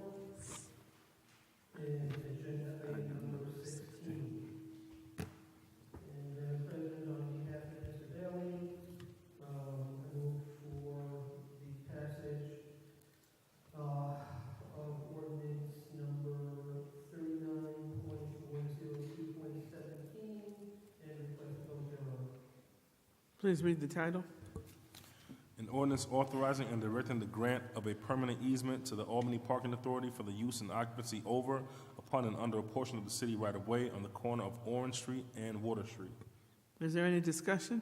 and agenda item number 16. And Madam President, on behalf of Mr. Bailey, I move for the passage of ordinance number 39.102.17 and request a vote thereon. Please read the title. An ordinance authorizing and directing the grant of a permanent easement to the Albany Parking Authority for the use and occupancy over a upon and under a portion of the city right-of-way on the corner of Orange Street and Water Street. Is there any discussion?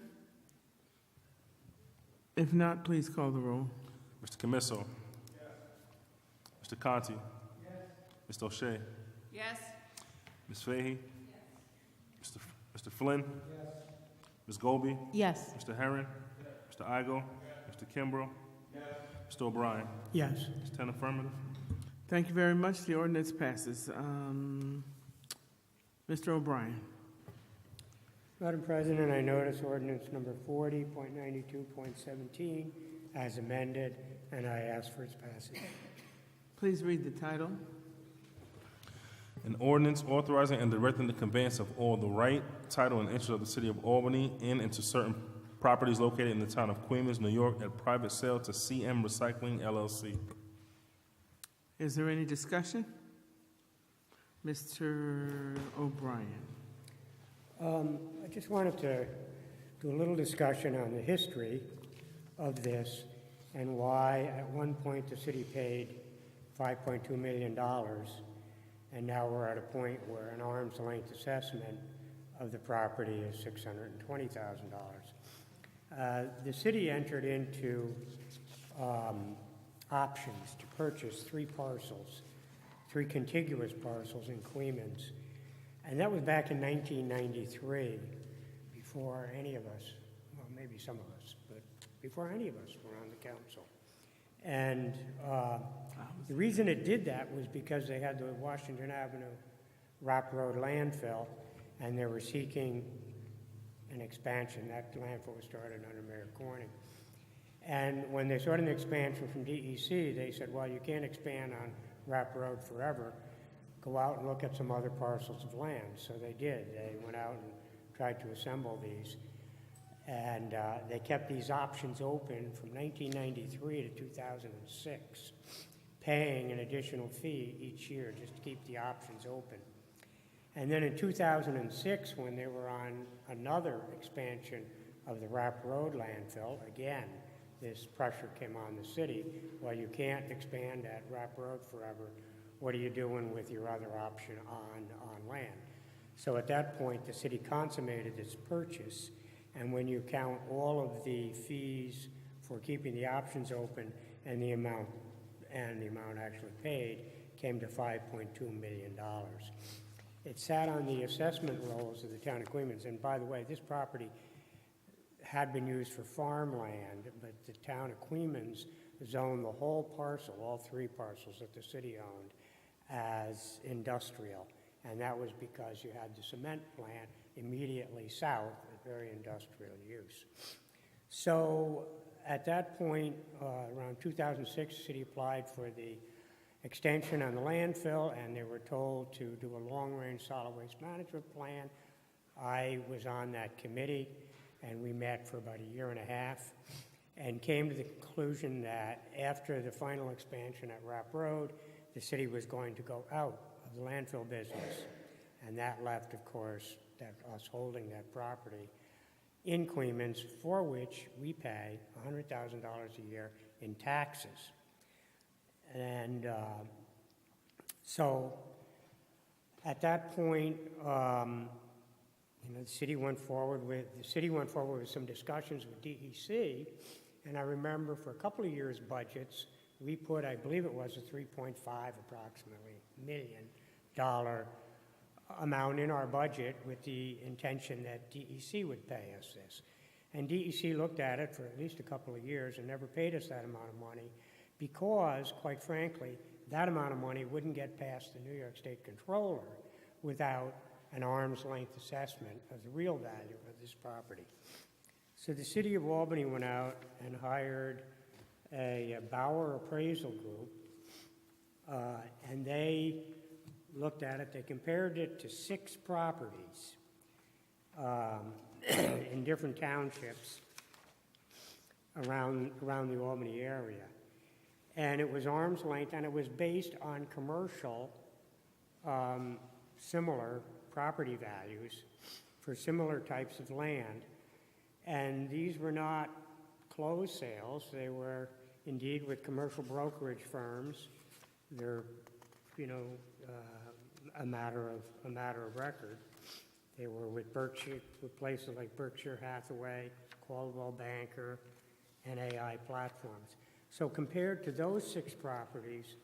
If not, please call the roll. Mr. Camiso? Yes. Mr. Conti? Yes. Ms. Doesschate? Yes. Ms. Fahey? Yes. Mr. Flynn? Yes. Ms. Golby? Yes. Mr. Herron? Yes. Mr. Igo? Yes. Mr. Kimbrough? Yes. Mr. O'Brien? Yes. It's 10 affirmative. Thank you very much. The ordinance passes. Mr. O'Brien. Madam President, I notice ordinance number 40.92.17 as amended, and I ask for its passage. Please read the title. An ordinance authorizing and directing the conveyance of all the right, title, and interest of the city of Albany in and to certain properties located in the town of Queens, New York, at private sale to CM Recycling, LLC. Is there any discussion? Mr. O'Brien. I just wanted to do a little discussion on the history of this and why at one point the city paid $5.2 million, and now we're at a point where an arm's length assessment of the property is $620,000. The city entered into options to purchase 3 parcels, 3 contiguous parcels in Queens. And that was back in 1993, before any of us, well, maybe some of us, but before any of us were on the council. And the reason it did that was because they had the Washington Avenue Rock Road landfill, and they were seeking an expansion. That landfill was started under Mayor Corning. And when they started an expansion from DEC, they said, well, you can't expand on Rock Road forever. Go out and look at some other parcels of land. So they did. They went out and tried to assemble these. And they kept these options open from 1993 to 2006, paying an additional fee each year just to keep the options open. And then in 2006, when they were on another expansion of the Rock Road landfill, again, this pressure came on the city. Well, you can't expand at Rock Road forever. What are you doing with your other option on land? So at that point, the city consummated its purchase, and when you count all of the fees for keeping the options open and the amount actually paid, came to $5.2 million. It sat on the assessment rolls of the town of Queens, and by the way, this property had been used for farmland, but the town of Queens zoned the whole parcel, all 3 parcels that the city owned, as industrial, and that was because you had the cement plant immediately south, a very industrial use. So at that point, around 2006, the city applied for the extension on the landfill, and they were told to do a long-range solid waste management plan. I was on that committee, and we met for about a year and a half and came to the conclusion that after the final expansion at Rock Road, the city was going to go out of the landfill business. And that left, of course, us holding that property in Queens, for which we pay $100,000 a year in taxes. And so at that point, the city went forward with some discussions with DEC, and I remember for a couple of years' budgets, we put, I believe it was a $3.5 approximately million amount in our budget with the intention that DEC would pay us this. And DEC looked at it for at least a couple of years and never paid us that amount of money because, quite frankly, that amount of money wouldn't get past the New York State Controller without an arm's length assessment of the real value of this property. So the city of Albany went out and hired a Bauer appraisal group, and they looked at it. They compared it to 6 properties in different townships around the Albany area. And it was arm's length, and it was based on commercial similar property values for similar types of land. And these were not closed sales. They were indeed with commercial brokerage firms. They're, a matter of record. They were with Berkshire, with places like Berkshire Hathaway, Caldwell Banker, and AI Platforms. So compared to those 6 properties,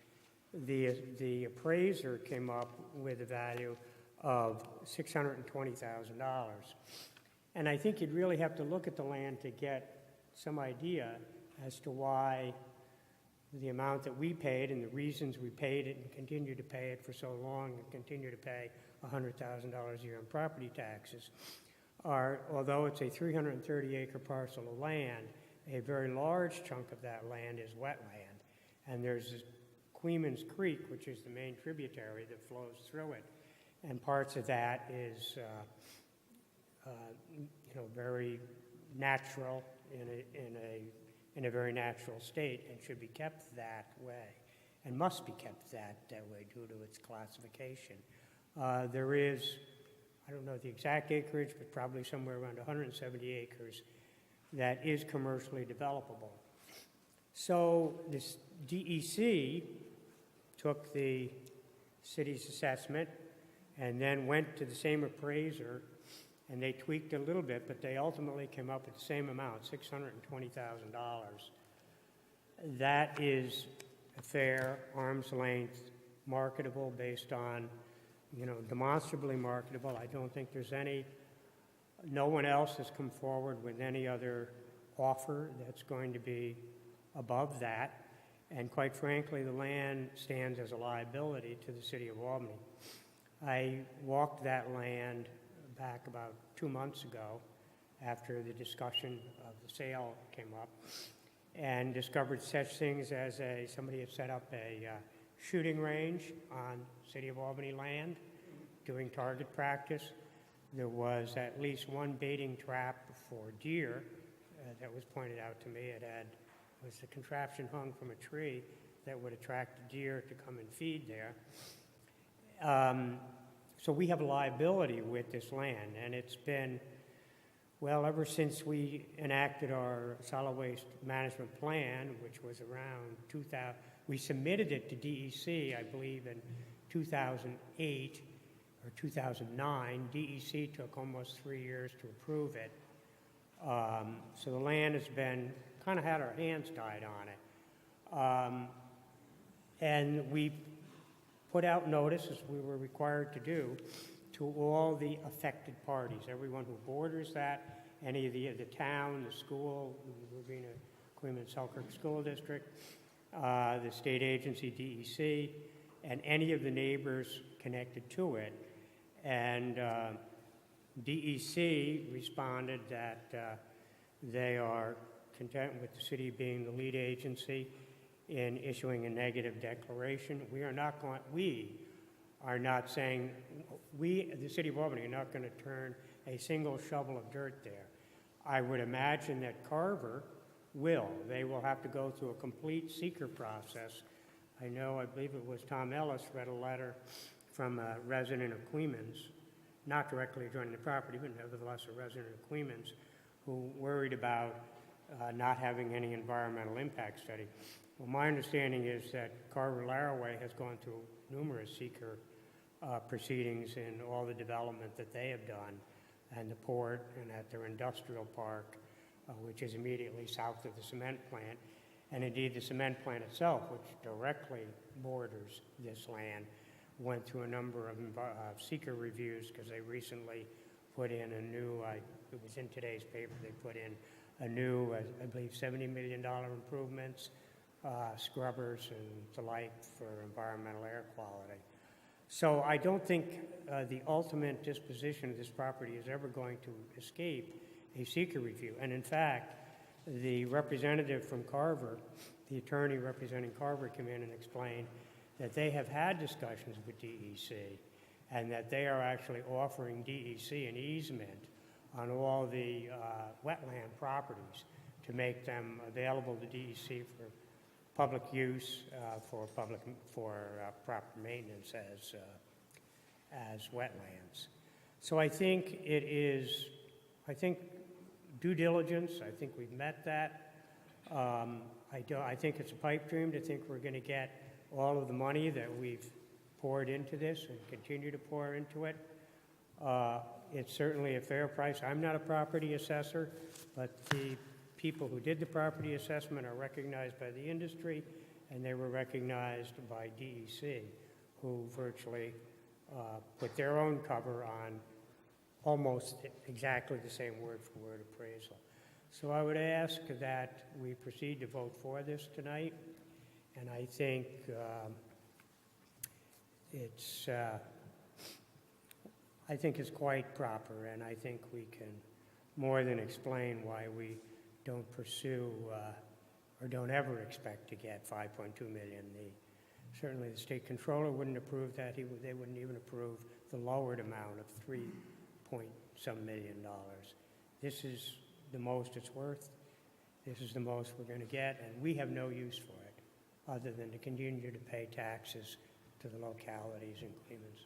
the appraiser came up with a value of $620,000. And I think you'd really have to look at the land to get some idea as to why the amount that we paid and the reasons we paid it and continue to pay it for so long and continue to pay $100,000 a year in property taxes are, although it's a 330-acre parcel of land, a very large chunk of that land is wetland. And there's Queemans Creek, which is the main tributary that flows through it. And parts of that is, very natural in a very natural state and should be kept that way and must be kept that way due to its classification. There is, I don't know the exact acreage, but probably somewhere around 170 acres that is commercially developable. So this DEC took the city's assessment and then went to the same appraiser, and they tweaked it a little bit, but they ultimately came up with the same amount, $620,000. That is a fair, arm's length, marketable based on, demonstrably marketable. I don't think there's no one else has come forward with any other offer that's going to be above that. And quite frankly, the land stands as a liability to the city of Albany. I walked that land back about 2 months ago after the discussion of the sale came up and discovered such things as somebody had set up a shooting range on city of Albany land doing target practice. There was at least one baiting trap for deer that was pointed out to me. It was a contraption hung from a tree that would attract the deer to come and feed there. So we have a liability with this land, and it's been, ever since we enacted our solid waste management plan, which was around 2000, we submitted it to DEC, I believe, in 2008 or 2009. DEC took almost 3 years to approve it. So the land has been, kind of had our hands tied on it. And we put out notice, as we were required to do, to all the affected parties, everyone who borders that, any of the town, the school, the Urbana Queens Selkirk School District, the state agency DEC, and any of the neighbors connected to it. And DEC responded that they are content with the city being the lead agency in issuing a negative declaration. We are not saying, the city of Albany, are not going to turn a single shovel of dirt there. I would imagine that Carver will. They will have to go through a complete seeker process. I believe it was Tom Ellis read a letter from a resident of Queemans, not directly adjoining the property, but nevertheless a resident of Queemans, who worried about not having any environmental impact study. Well, my understanding is that Carver-Laraway has gone through numerous seeker proceedings in all the development that they have done, and the port and at their industrial park, which is immediately south of the cement plant. And indeed, the cement plant itself, which directly borders this land, went through a number of seeker reviews because they recently put in a new, it was in today's paper, they put in a new, I believe, $70 million improvements, scrubbers and the like for environmental air quality. So I don't think the ultimate disposition of this property is ever going to escape a seeker review. And in fact, the representative from Carver, the attorney representing Carver, came in and explained that they have had discussions with DEC and that they are actually offering DEC an easement on all the wetland properties to make them available to DEC for public use, for proper maintenance as wetlands. So I think due diligence, I think we've met that. I think it's a pipe dream to think we're going to get all of the money that we've poured into this and continue to pour into it. It's certainly a fair price. I'm not a property assessor, but the people who did the property assessment are recognized by the industry, and they were recognized by DEC, who virtually put their own cover on almost exactly the same word-for-word appraisal. So I would ask that we proceed to vote for this tonight, and I think it's quite proper, and I think we can more than explain why we don't pursue or don't ever expect to get $5.2 million. Certainly the state controller wouldn't approve that. They wouldn't even approve the lowered amount of $3.some million. This is the most it's worth. This is the most we're going to get, and we have no use for it other than to continue to pay taxes to the localities and claimants.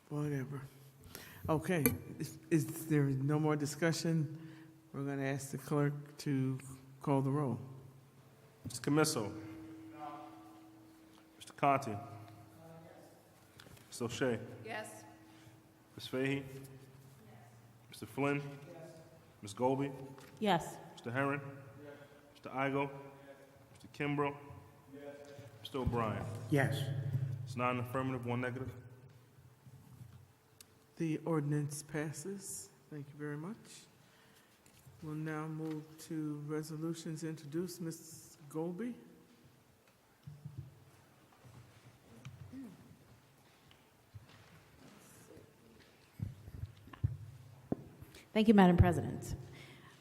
Whatever. Okay, is there no more discussion? We're going to ask the clerk to call the roll. Mr. Camiso. No. Mr. Conti. Ms. Doesschate. Yes. Ms. Fahey. Yes. Mr. Flynn. Yes. Ms. Golby. Yes. Mr. Herron. Yes. Mr. Igo. Yes. Mr. Kimbrough. Yes. Mr. O'Brien. Yes. It's 9 affirmative, 1 negative. The ordinance passes. Thank you very much. We'll now move to resolutions introduced. Ms. Golby. Thank you, Madam President.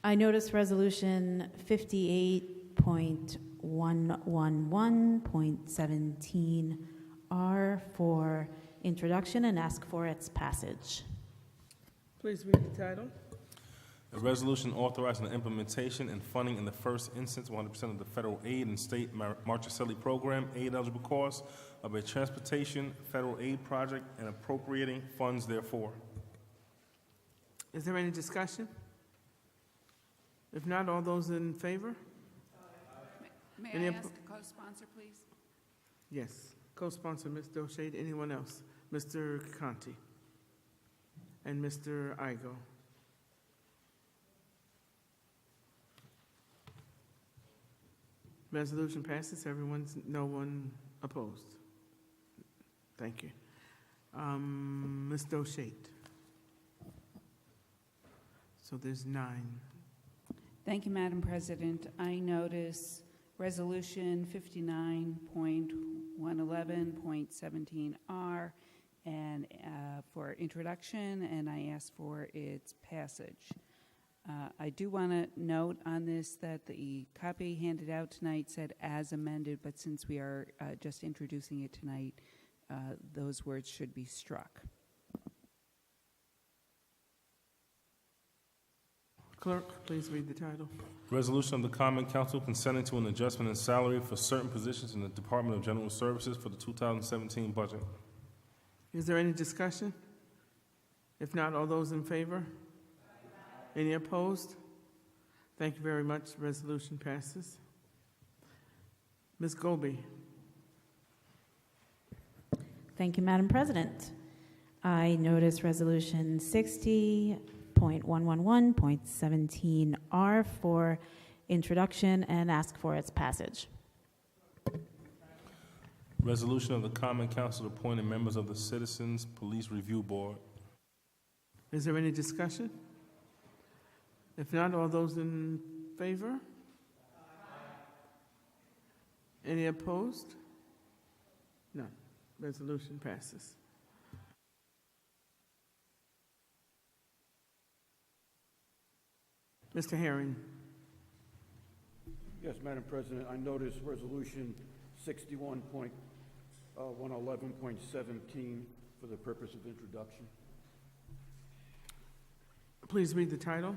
I notice Resolution 58.111.17R for introduction and ask for its passage. Please read the title. A resolution authorizing the implementation and funding in the first instance 100% of the federal aid and state Marchicelli program aid eligible costs of a transportation federal aid project and appropriating funds therefore. Is there any discussion? If not, all those in favor? May Any I oppo- ask a co-sponsor, please? Yes. Co-sponsor, Ms. Doesschate. Anyone else? Mr. Conti and Mr. Igo. Resolution passes. No one opposed. Thank you. Ms. Doesschate. So there's 9. Thank you, Madam President. I notice Resolution 59.111.17R and for introduction, and I ask for its passage. I do want to note on this that the copy handed out tonight said as amended, but since we are just introducing it tonight, those words should be struck. Clerk, please read the title. Resolution of the Common Council consenting to an adjustment in salary for certain positions in the Department of General Services for the 2017 budget. Is there any discussion? If not, all those in favor? Any opposed? Thank you very much. Resolution passes. Ms. Golby. Thank you, Madam President. I notice Resolution 60.111.17R for introduction and ask for its passage. Resolution of the Common Council appointing members of the Citizens Police Review Board. Is there any discussion? If not, all those in favor? Any opposed? None. Resolution passes. Mr. Herring. Yes, Madam President, I notice Resolution 61.111.17 for the purpose of introduction. please read the title.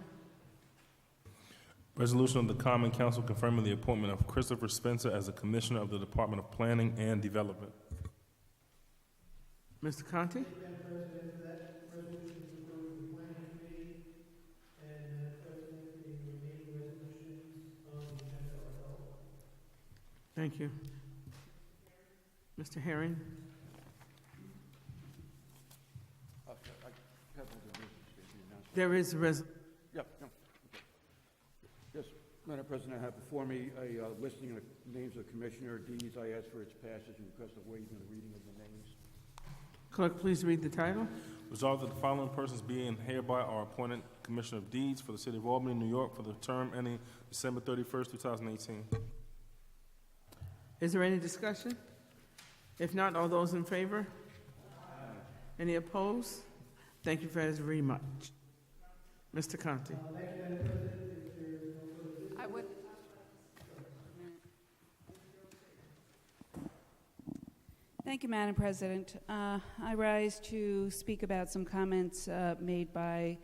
Resolution of the Common Council confirming the appointment of Christopher Spencer as the Commissioner of the Department of Planning and Development. Mr. Conti? Madam President, for that resolution to go to the planning committee, and Madam President, the remaining resolutions on the agenda are held. Thank you. Mr. Herring? There is a Yep. No. Yes, Madam President, I have before me a listing of names of Commissioner Deeds. I ask for its passage and request a waiver in the reading of the names. Clerk, please read the title. Resolved that the following persons be and hereby are appointed Commissioner of Deeds for the City of Albany, New York, for the term ending December 31st, 2018. Is there any discussion? If not, all those in favor? Any opposed? Thank you very much. Mr. Conti. I would. Thank you, Madam President. I rise to speak about some comments made by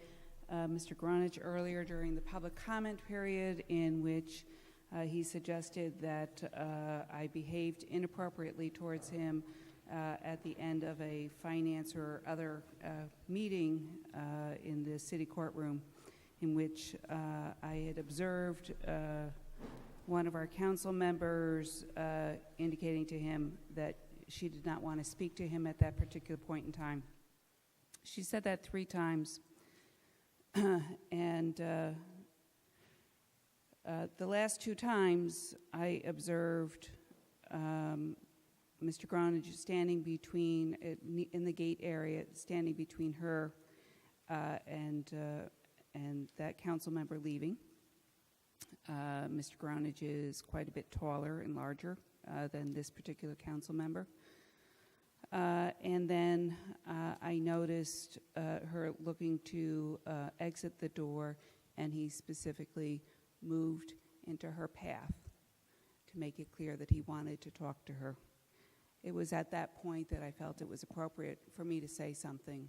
Mr. Gronich earlier during the public comment period, in which he suggested that I behaved inappropriately towards him at the end of a finance or other meeting in the city courtroom, in which I had observed one of our council members indicating to him that she did not want to speak to him at that particular point in time. She said that 3 times, and the last 2 times I observed Mr. Gronich standing between, in the gate area, standing between her and that council member leaving. Mr. Gronich is quite a bit taller and larger than this particular council member. And then I noticed her looking to exit the door, and he specifically moved into her path to make it clear that he wanted to talk to her. It was at that point that I felt it was appropriate for me to say something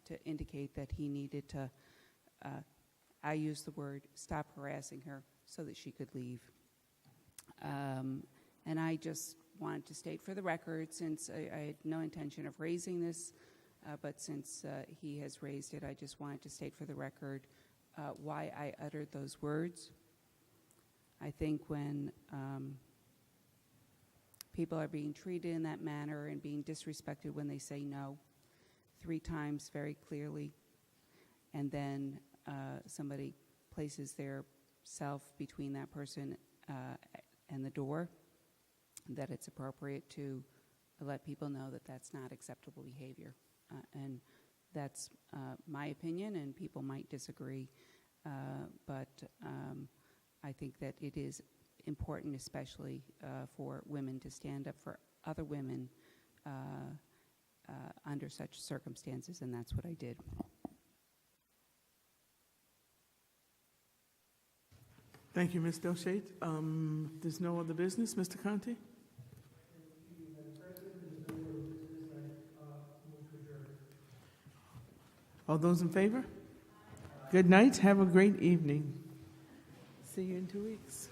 to indicate that he needed to, I used the word, stop harassing her so that she could leave. And I just wanted to state for the record, since I had no intention of raising this, but since he has raised it, I just wanted to state for the record why I uttered those words. I think when people are being treated in that manner and being disrespected when they say no 3 times very clearly, and then somebody places their self between that person and the door, that it's appropriate to let people know that that's not acceptable behavior. And that's my opinion, and people might disagree, but I think that it is important, especially for women, to stand up for other women under such circumstances, and that's what I did. Thank you, Ms. Doesschate. There's no other business. Mr. Conti? All those in favor? Good night. Have a great evening. See you in 2 weeks.